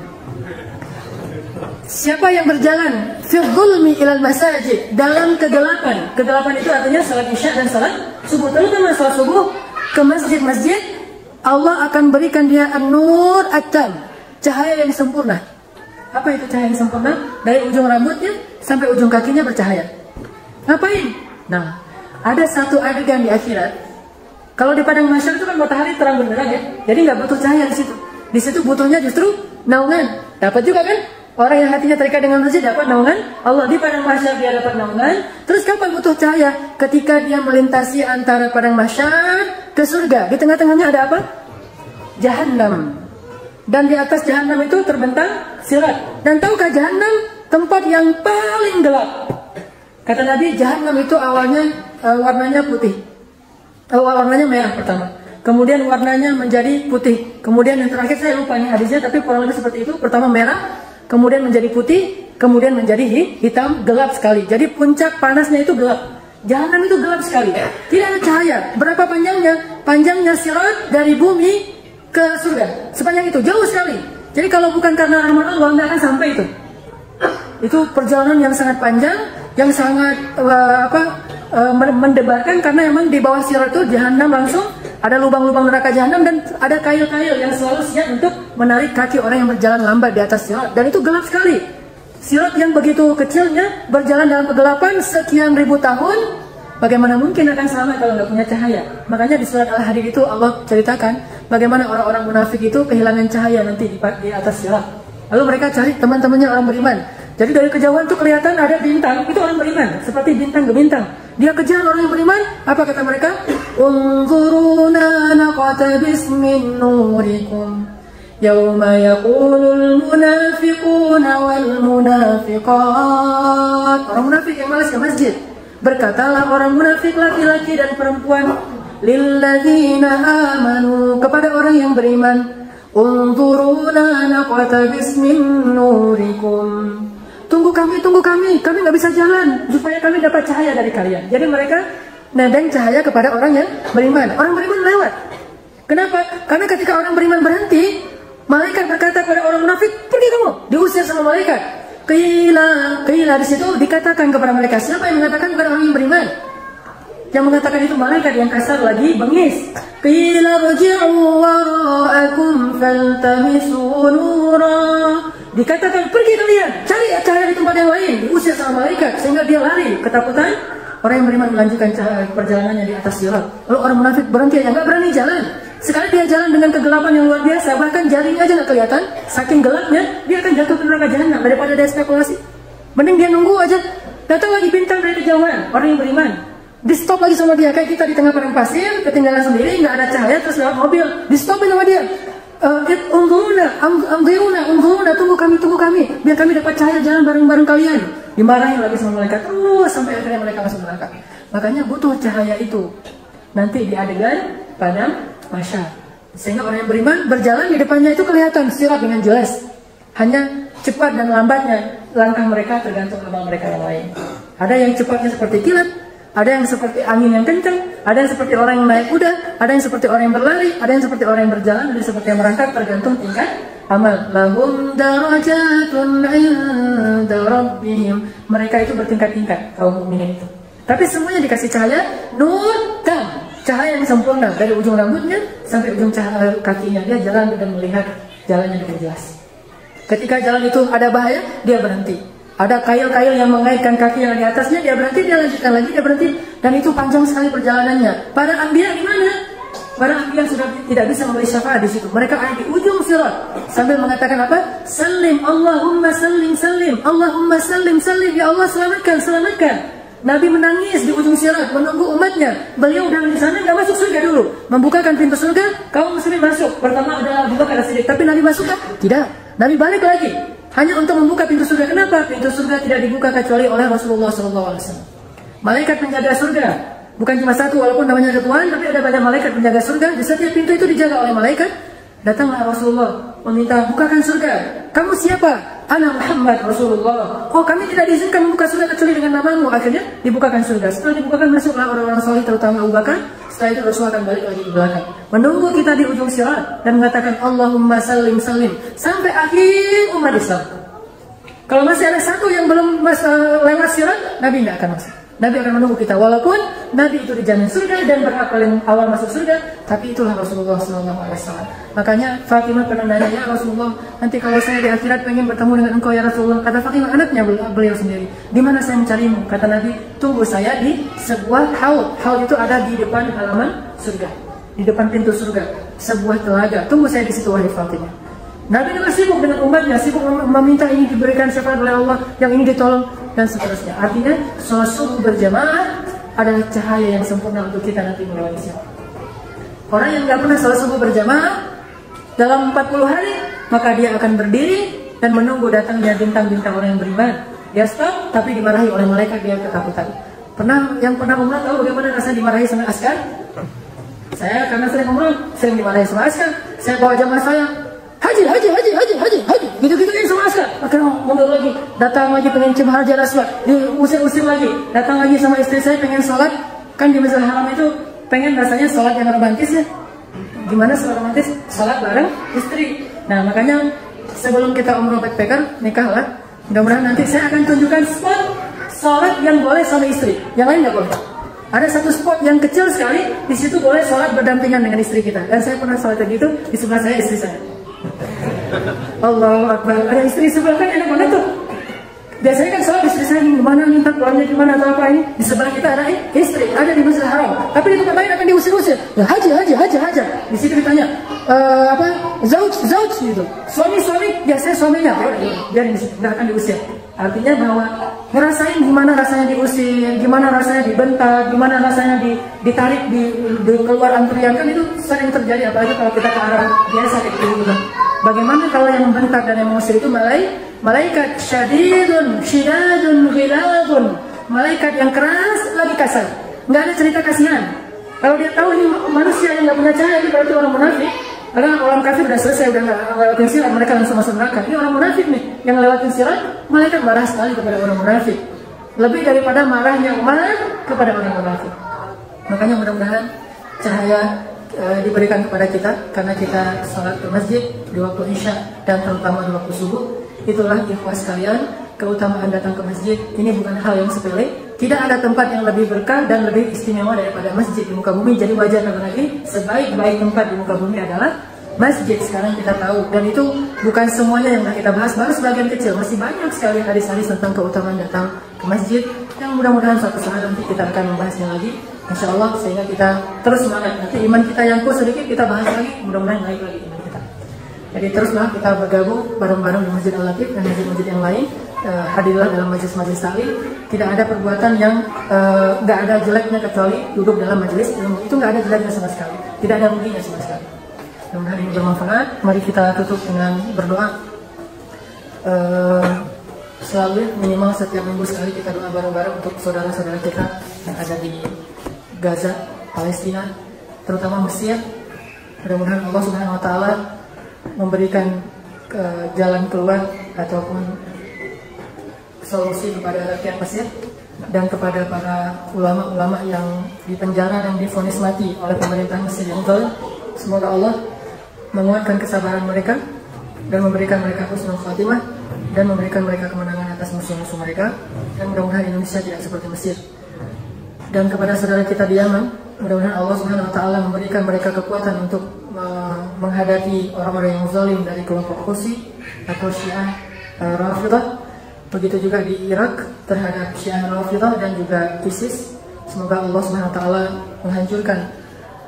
Siapa yang berjalan fil zulmi ilal masajid, dalam kegelapan. Kegelapan itu artinya salat isya dan salat subuh. Terutama salat subuh ke masjid-masjid, Allah akan berikan dia an-nur at-tam, cahaya yang sempurna. Apa itu cahaya yang sempurna? Dari ujung rambutnya sampai ujung kakinya bercahaya. Ngapain? Nah, ada satu adegan di akhirat. Kalau di padang mahsyar itu kan matahari terang benderang ya, jadi nggak butuh cahaya di situ. Di situ butuhnya justru naungan. Dapat juga kan? Orang yang hatinya terikat dengan masjid dapat naungan Allah. Di padang mahsyar dia dapat naungan. Terus kapan butuh cahaya? Ketika dia melintasi antara padang mahsyar ke surga. Di tengah-tengahnya ada apa? Jahannam. Dan di atas Jahannam itu terbentang sirat. Dan tahukah Jahannam tempat yang paling gelap? Kata Nabi, Jahannam itu awalnya warnanya putih. Warnanya merah pertama. Kemudian warnanya menjadi putih. Kemudian yang terakhir saya lupa nih hadisnya, tapi kurang lebih seperti itu. Pertama merah, kemudian menjadi putih, kemudian menjadi hitam, gelap sekali. Jadi puncak panasnya itu gelap. Jahannam itu gelap sekali. Tidak ada cahaya. Berapa panjangnya? Panjangnya sirat dari bumi ke surga. Sepanjang itu, jauh sekali. Jadi kalau bukan karena rahmat Allah, nggak akan sampai itu. Itu perjalanan yang sangat panjang, yang sangat mendebarkan, karena emang di bawah sirat itu Jahannam langsung ada lubang-lubang neraka Jahannam dan ada kail-kail yang selalu siap untuk menarik kaki orang yang berjalan lambat di atas sirat. Dan itu gelap sekali. Sirat yang begitu kecilnya berjalan dalam kegelapan sekian ribu tahun, bagaimana mungkin akan selamat kalau nggak punya cahaya? Makanya di surat Al-Hadid itu Allah ceritakan bagaimana orang-orang munafik itu kehilangan cahaya nanti di atas sirat. Lalu mereka cari teman-temannya orang beriman. Jadi dari kejauhan tuh kelihatan ada bintang, itu orang beriman, seperti bintang gemintang. Dia kejar orang yang beriman, apa kata mereka? Unzuruna naqtabis min nurikum. Yawma yaqulul munafiquna wal munafiqat. Orang munafik yang malas ke masjid. Berkatalah orang munafik laki-laki dan perempuan, lilladzina amanu, kepada orang yang beriman, unzuruna naqtabis min nurikum. Tunggu kami, kami nggak bisa jalan, supaya kami dapat cahaya dari kalian. Jadi mereka nedeng cahaya kepada orang yang beriman. Orang beriman lewat. Kenapa? Karena ketika orang beriman berhenti, malaikat berkata kepada orang munafik, pergi kamu, diusir sama malaikat. Qila di situ dikatakan kepada mereka. Siapa yang mengatakan? Kepada orang yang beriman. Yang mengatakan itu malaikat yang kasar lagi, bengis. Qila rji'u wara'akum faltamisu nura. Dikatakan, pergi kalian, cari cahaya di tempat yang lain. Diusir sama malaikat, sehingga dia lari, ketakutan. Orang yang beriman melanjutkan perjalanannya di atas sirat. Lalu orang munafik berhenti aja, nggak berani jalan. Sekali dia jalan dengan kegelapan yang luar biasa, bahkan jarinya aja nggak kelihatan. Saking gelapnya, dia akan jatuh ke neraka Jahannam daripada dia spekulasi. Mending dia nunggu aja. Datang lagi bintang dari kejauhan, orang yang beriman. Di stop lagi sama dia, kayak kita di tengah padang pasir, ketinggalan sendiri, nggak ada cahaya, terus lewat mobil, di stopin sama dia. Unzuruna, tunggu kami, biar kami dapat cahaya jalan bareng-bareng kalian. Dimarahin lagi sama malaikat, terus sampai akhirnya mereka masuk neraka. Makanya butuh cahaya itu nanti di adegan padang mahsyar, sehingga orang yang beriman berjalan di depannya itu kelihatan sirat dengan jelas. Hanya cepat dan lambatnya langkah mereka tergantung amal mereka yang lain. Ada yang cepatnya seperti kilat, ada yang seperti angin yang kencang, ada yang seperti orang yang naik kuda, ada yang seperti orang yang berlari, ada yang seperti orang yang berjalan, ada yang seperti yang merangkak, tergantung tingkat amal. Lahum darajatun 'inda rabbihim. Mereka itu bertingkat-tingkat, kaum mukminin itu. Tapi semuanya dikasih cahaya nur tam, cahaya yang sempurna dari ujung rambutnya sampai ujung kakinya. Dia jalan dan melihat jalannya dengan jelas. Ketika jalan itu ada bahaya, dia berhenti. Ada kail-kail yang mengaitkan kaki yang di atasnya, dia berhenti, dia lanjutkan lagi, dia berhenti. Dan itu panjang sekali perjalanannya. Para anbiya di mana? Para anbiya sudah tidak bisa memberi syafaat di situ. Mereka ada di ujung sirat sambil mengatakan apa? Salim, Allahumma salim, salim, Allahumma salim, salim. Ya Allah, selamatkan, selamatkan. Nabi menangis di ujung sirat menunggu umatnya. Beliau udah di sana, nggak masuk surga dulu. Membukakan pintu surga, kaum muslimin masuk. Pertama adalah Abu Bakar As-Siddiq. Tapi Nabi masuk kan? Tidak. Nabi balik lagi hanya untuk membuka pintu surga. Kenapa? Pintu surga tidak dibuka kecuali oleh Rasulullah SAW. Malaikat penjaga surga bukan cuma satu, walaupun namanya ketuaan, tapi ada banyak malaikat penjaga surga. Di setiap pintu itu dijaga oleh malaikat. Datanglah Rasulullah meminta, bukakan surga. Kamu siapa? Ana Muhammad Rasulullah. Oh, kami tidak diizinkan membuka surga kecuali dengan namamu. Akhirnya dibukakan surga. Setelah dibukakan, masuklah orang-orang soleh, terutama Abu Bakar. Setelah itu Rasulullah akan balik lagi di belakang, menunggu kita di ujung sirat dan mengatakan Allahumma salim salim sampai akhir umat Islam. Kalau masih ada satu yang belum lewat sirat, Nabi tidak akan masuk. Nabi akan menunggu kita, walaupun Nabi itu dijamin surga dan berhak paling awal masuk surga, tapi itulah Rasulullah SAW. Makanya Fatimah pernah nanya, ya Rasulullah, nanti kalau saya di akhirat pengen bertemu dengan engkau ya Rasulullah. Kata Fatimah, anaknya beliau sendiri, di mana saya mencarimu? Kata Nabi, tunggu saya di sebuah haud. Haud itu ada di depan halaman surga. di depan pintu surga, sebuah telaga. Tunggu saya di situ wahai Fatimah. Nabi juga sibuk dengan umatnya, sibuk meminta ini diberikan syafaat oleh Allah, yang ini ditolong dan seterusnya. Artinya sholat subuh berjamaah adalah cahaya yang sempurna untuk kita nanti melewati siang. Orang yang nggak pernah sholat subuh berjamaah dalam 40 hari, maka dia akan berdiri dan menunggu datangnya bintang-bintang orang yang beriman. Dia stop, tapi dimarahi oleh malaikat, dia ketakutan. Yang pernah umrah tahu bagaimana rasanya dimarahi sama askar? Saya karena sering umrah, sering dimarahi sama askar. Saya bawa jamaah saya, haji, gitu-gituin sama askar. Akhirnya mundur lagi, datang lagi pengen cium Hajar Aswad, diusir-usir lagi. Datang lagi sama istri saya pengen sholat, kan di Masjidil Haram itu pengen rasanya sholat yang romantis ya. Gimana sholat romantis? Sholat bareng istri. Nah makanya sebelum kita umroh backpacker, nikah lah. Mudah-mudahan nanti saya akan tunjukkan spot sholat yang boleh sama istri, yang lain nggak boleh. Ada satu spot yang kecil sekali, di situ boleh sholat berdampingan dengan istri kita. Dan saya pernah sholat kayak gitu, di sebelah saya istri saya. Allahu Akbar, ada istri sebelah kan enak banget tuh. Biasanya kan sholat istri saya gimana, minta keluarnya gimana atau apa ini. Di sebelah kita ada istri, ada di Masjidil Haram. Tapi di tempat lain akan diusir-usir. Ya, haji. Di situ ditanya, zauj gitu. Suami, ya saya suaminya. Biar di situ, nggak akan diusir. Artinya bahwa ngerasain gimana rasanya diusir, gimana rasanya dibentak, gimana rasanya ditarik di keluar antrian, kan itu sering terjadi, apalagi kalau kita ke Arab biasa kayak gitu. Bagaimana kalau yang membentak dan yang mengusir itu malaikat syadidun, syidadun, ghiladun, malaikat yang keras lagi kasar, nggak ada cerita kasihan. Kalau dia tahu ini manusia yang nggak punya cahaya, ini berarti orang munafik. Karena orang kafir udah selesai, udah nggak lewatin sirat, mereka langsung masuk neraka. Ini orang munafik nih, yang lewatin sirat, malaikat marah sekali kepada orang munafik. Lebih daripada marahnya umat kepada orang munafik. Makanya mudah-mudahan cahaya diberikan kepada kita, karena kita sholat ke masjid di waktu isya dan terutama di waktu subuh. Itulah ikhwas sekalian, keutamaan datang ke masjid. Ini bukan hal yang sepele. Tidak ada tempat yang lebih berkah dan lebih istimewa daripada masjid di muka bumi. Jadi wajar lagi, sebaik-baik tempat di muka bumi adalah masjid. Sekarang kita tahu, dan itu bukan semuanya yang kita bahas, baru sebagian kecil. Masih banyak sekali hadis-hadis tentang keutamaan datang ke masjid, yang mudah-mudahan suatu saat nanti kita akan membahasnya lagi, insya Allah, sehingga kita terus semangat. Nanti iman kita yang kurang sedikit kita bahas lagi, mudah-mudahan naik lagi iman kita. Jadi teruslah kita bergabung bareng-bareng di Masjid Al-Latif dan masjid-masjid yang lain. Hadirlah dalam majelis-majelis taklim. Tidak ada perbuatan yang nggak ada jeleknya kecuali duduk dalam majelis ilmu. Itu nggak ada jeleknya sama sekali, tidak ada ruginya sama sekali. Mudah-mudahan ini bermanfaat. Mari kita tutup dengan berdoa. Selalu minimal setiap minggu sekali kita doa bareng-bareng untuk saudara-saudara kita yang ada di Gaza, Palestina, terutama Mesir. Mudah-mudahan Allah Subhanahu Wa Taala memberikan jalan keluar ataupun solusi kepada rakyat Mesir dan kepada para ulama-ulama yang dipenjara dan divonis mati oleh pemerintah Mesir yang zalim. Semoga Allah menguatkan kesabaran mereka dan memberikan mereka husnul khatimah dan memberikan mereka kemenangan atas musuh-musuh mereka. Dan mudah-mudahan Indonesia tidak seperti Mesir. Dan kepada saudara kita di Yaman, mudah-mudahan Allah Subhanahu Wa Taala memberikan mereka kekuatan untuk menghadapi orang-orang yang zalim dari kelompok Husi atau Syiah Rafidah. Begitu juga di Irak terhadap Syiah Rafidah dan juga ISIS. Semoga Allah Subhanahu Wa Taala menghancurkan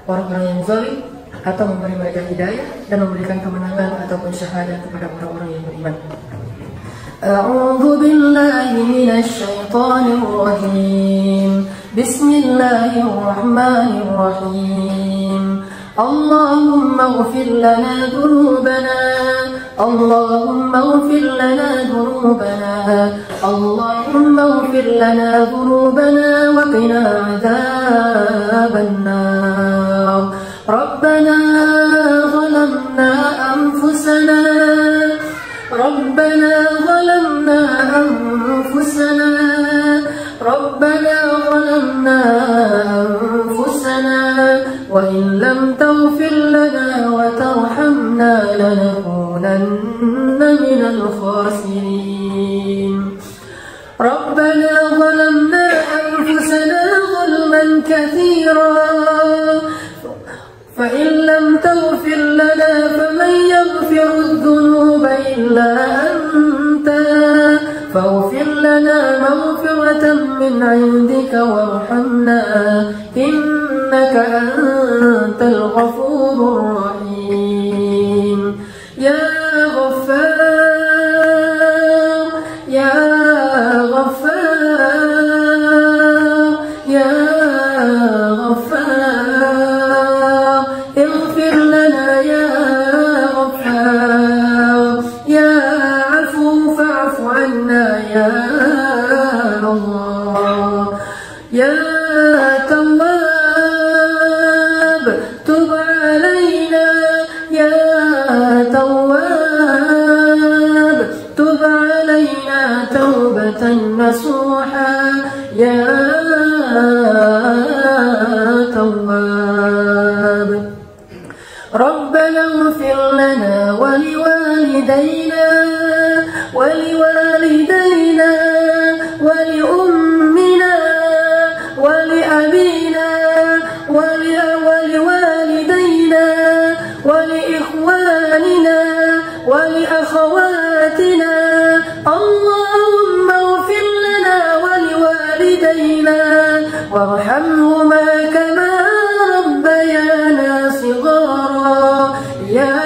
orang-orang yang zalim atau memberi mereka hidayah dan memberikan kemenangan ataupun syahadat kepada orang-orang yang beriman. A'udzu billahi minasy syaithanir rajim. Bismillahirrahmanirrahim. Allahumma ighfir lana dhunubana, Allahumma ighfir lana dhunubana, Allahumma ighfir lana dhunubana wa qina adzaban nar. Rabbana zalamna anfusana, Rabbana zalamna anfusana, Rabbana zalamna anfusana wa in lam taghfir lana wa tarhamna lanakunanna minal khasirin. Rabbana zalamna anfusana zulman katsira فإن لم تغفر لنا فمن يغفر الذنوب إلا أنت فاغفر لنا مغفرة من عندك وارحمنا إنك أنت الغفور الرحيم يا غفار يا غفار يا غفار اغفر لنا يا غفار يا عفو فاعف عنا يا الله يا تواب تب علينا يا تواب تب علينا توبة نصوحا يا تواب ربنا اغفر لنا ولوالدينا ولأمنا ولأبينا ولوالدينا ولإخواننا ولأخواتنا اللهم اغفر لنا ولوالدينا وارحمهما كما ربيانا صغارا يا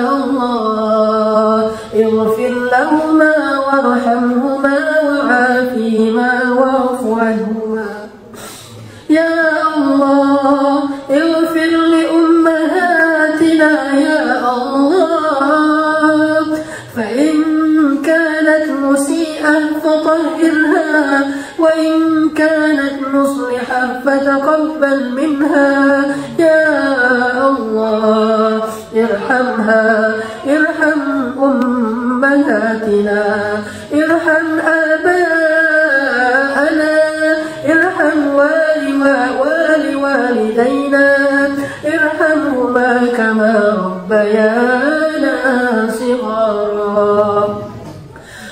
الله اغفر لهما وارحمهما وعافهما واعف عنهما يا الله اغفر لأمهاتنا يا الله فإن كانت مسيئة فطهرها وإن كانت مصلحة فتقبل منها يا الله ارحمها ارحم أمهاتنا ارحم آباءنا ارحم والدينا ارحمهما كما ربيانا صغارا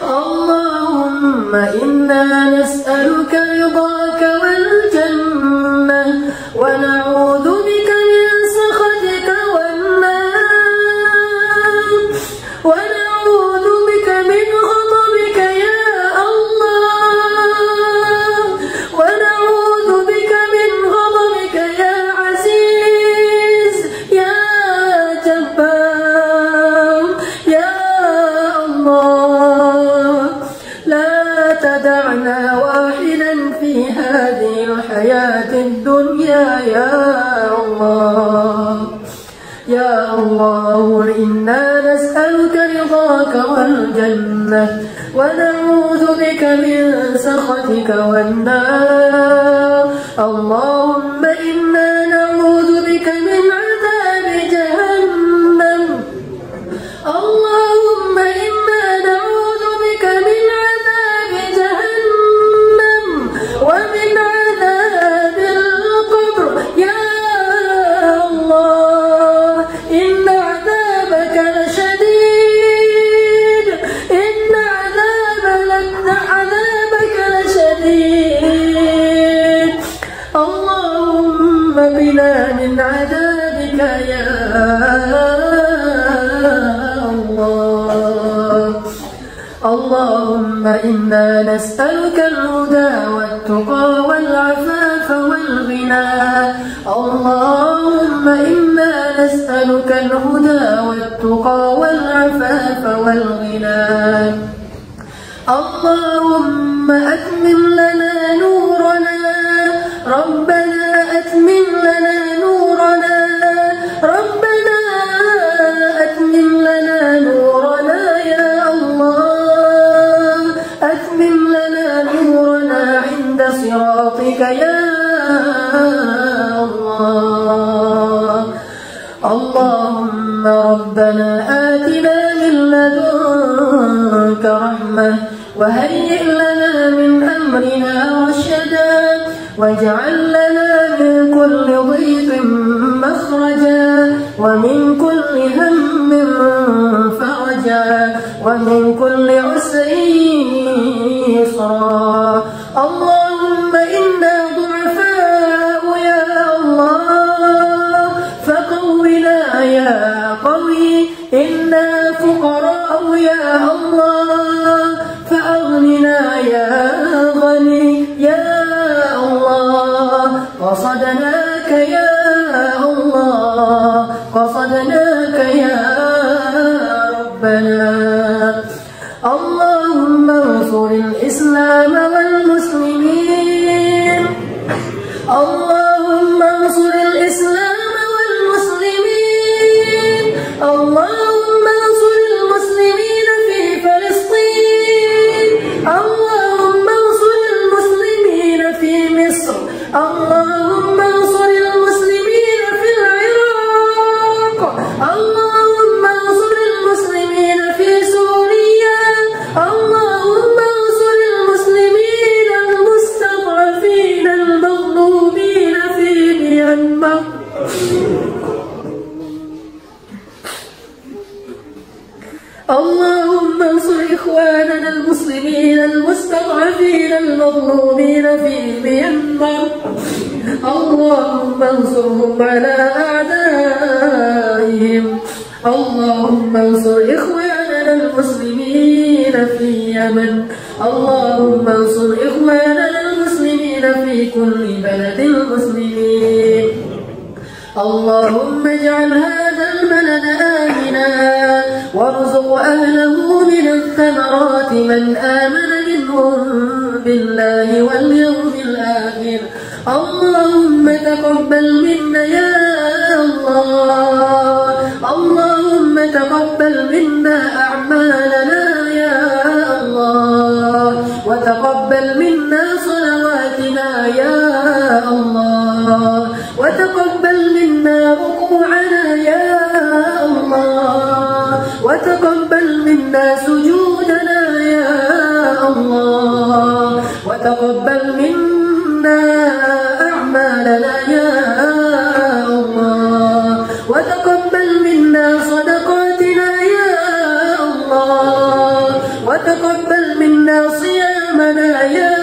اللهم إنا نسألك رضاك والجنة ونعوذ بك من سخطك والنار ونعوذ بك من غضبك يا الله ونعوذ بك من غضبك يا عزيز يا جبار يا الله لا تدعنا واحدا في هذه الحياة الدنيا يا الله يا الله إنا نسألك رضاك والجنة ونعوذ بك من سخطك والنار اللهم إنا نعوذ بك من عذاب جهنم اللهم إنا نعوذ بك من عذاب جهنم ومن عذاب القبر يا الله إن عذابك لشديد إن عذابك لشديد اللهم قنا من عذابك يا الله اللهم إنا نسألك الهدى والتقى والعفاف والغنى اللهم إنا نسألك الهدى والتقى والعفاف والغنى اللهم أتمم لنا نورنا ربنا أتمم لنا نورنا ربنا أتمم لنا نورنا يا الله أتمم لنا نورنا عند صراطك يا الله اللهم ربنا آتنا من لدنك رحمة وهيئ لنا من أمرنا رشدا واجعل لنا من كل ضيق مخرجا ومن كل هم فرجا ومن كل عسر يسرا اللهم إنا ضعفاء يا الله فقونا يا قوي إنا فقراء يا الله فأغننا يا غني يا الله قصدنا قصدناك يا ربنا. اللهم انصر الإسلام والمسلمين. اللهم انصر الإسلام والمسلمين. اللهم انصر المسلمين في فلسطين. اللهم انصر المسلمين في مصر. اللهم انصر المسلمين في العراق. اللهم انصر المسلمين في سوريا. اللهم انصر المسلمين المستضعفين المظلومين في ميانمار. اللهم انصر إخواننا المسلمين المستضعفين المظلومين في ميانمار. اللهم انصرهم على أعدائهم. اللهم انصر إخواننا المسلمين في اليمن. اللهم انصر إخواننا المسلمين في كل بلد المسلمين. اللهم اجعل هذا البلد آمنا وارزق أهله من الثمرات من آمن منهم بالله واليوم الآخر. اللهم تقبل منا يا الله. اللهم تقبل منا أعمالنا يا الله، وتقبل منا صلواتنا يا الله، وتقبل منا ركوعنا يا الله، وتقبل منا سجودنا يا الله، وتقبل منا أعمالنا يا الله، وتقبل منا صدقاتنا يا الله، وتقبل منا صيامنا يا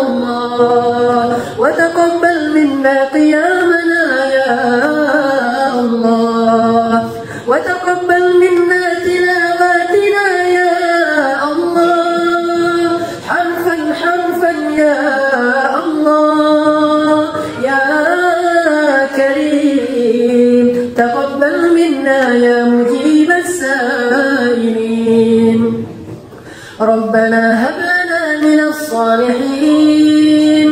الله، وتقبل منا قيامنا يا الله، وتقبل منا تلاواتنا يا الله، حرفا حرفا يا الله يا كريم. تقبل منا يا مجيب السائلين. ربنا هب لنا من الصالحين.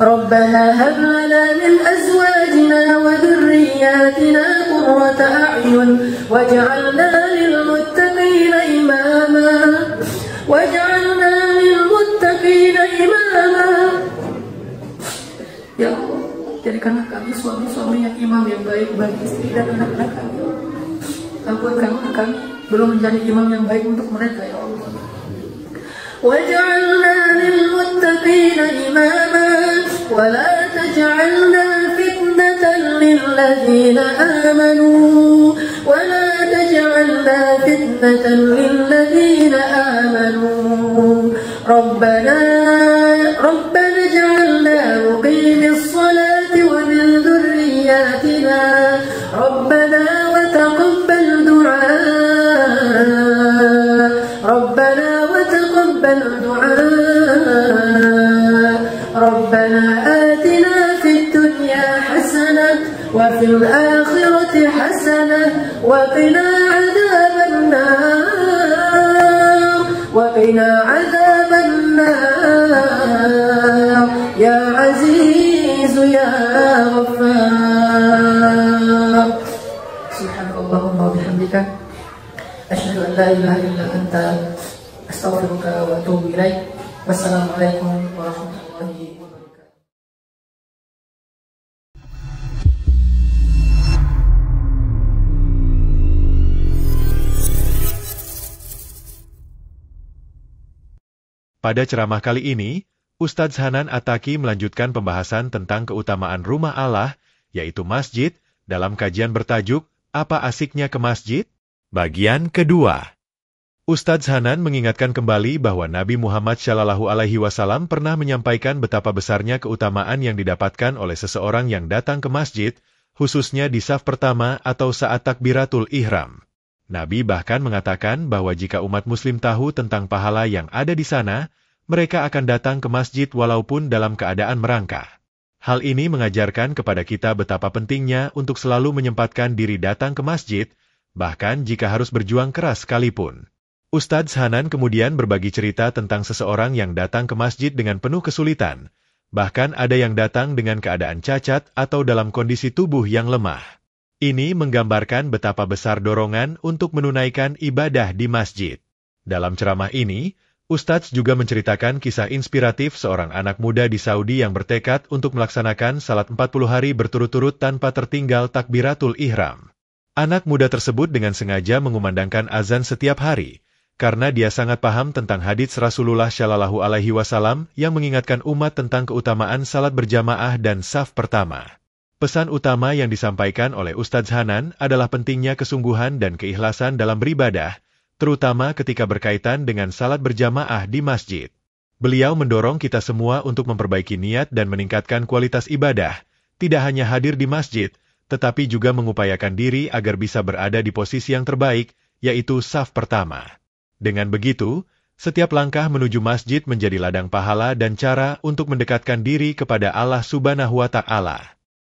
ربنا هب لنا من أزواجنا وذرياتنا قرة أعين واجعلنا للمتقين إماما. واجعلنا للمتقين إماما. Ya Allah, jadikanlah kami suami-suami yang imam yang baik bagi istri dan anak-anak kami. Ampunkanlah kami belum menjadi imam yang baik untuk mereka ya Allah. واجعلنا للمتقين إماما ولا تجعلنا فتنة للذين آمنوا ولا تجعلنا فتنة للذين آمنوا. ربنا اجعلنا مقيم الصلاة ومن ذرياتنا ربنا وتقبل دعاء. ربنا وتقبل دعاء. ربنا آتنا في الدنيا حسنة وفي الآخرة حسنة وقنا عذاب النار. وقنا عذاب النار يا عزيز يا غفار. سبحانك اللهم وبحمدك أشهد أن لا إله إلا أنت أستغفرك وأتوب إليك. والسلام عليكم ورحمة الله وبركاته. Pada ceramah kali ini, Ustadz Hanan Attaqi melanjutkan pembahasan tentang keutamaan rumah Allah, yaitu masjid, dalam kajian bertajuk Apa Asiknya ke Masjid? Bagian kedua. Ustadz Hanan mengingatkan kembali bahwa Nabi Muhammad SAW pernah menyampaikan betapa besarnya keutamaan yang didapatkan oleh seseorang yang datang ke masjid, khususnya di saf pertama atau saat takbiratul ihram. Nabi bahkan mengatakan bahwa jika umat muslim tahu tentang pahala yang ada di sana, mereka akan datang ke masjid walaupun dalam keadaan merangkak. Hal ini mengajarkan kepada kita betapa pentingnya untuk selalu menyempatkan diri datang ke masjid, bahkan jika harus berjuang keras sekalipun. Ustadz Hanan kemudian berbagi cerita tentang seseorang yang datang ke masjid dengan penuh kesulitan, bahkan ada yang datang dengan keadaan cacat atau dalam kondisi tubuh yang lemah. Ini menggambarkan betapa besar dorongan untuk menunaikan ibadah di masjid. Dalam ceramah ini, Ustadz juga menceritakan kisah inspiratif seorang anak muda di Saudi yang bertekad untuk melaksanakan salat 40 hari berturut-turut tanpa tertinggal takbiratul ihram. Anak muda tersebut dengan sengaja mengumandangkan azan setiap hari, karena dia sangat paham tentang hadits Rasulullah Shallallahu Alaihi Wasallam yang mengingatkan umat tentang keutamaan salat berjamaah dan saf pertama. Pesan utama yang disampaikan oleh Ustadz Hanan adalah pentingnya kesungguhan dan keikhlasan dalam beribadah, terutama ketika berkaitan dengan salat berjamaah di masjid. Beliau mendorong kita semua untuk memperbaiki niat dan meningkatkan kualitas ibadah, tidak hanya hadir di masjid, tetapi juga mengupayakan diri agar bisa berada di posisi yang terbaik, yaitu saf pertama. Dengan begitu, setiap langkah menuju masjid menjadi ladang pahala dan cara untuk mendekatkan diri kepada Allah Subhanahu wa Ta'ala.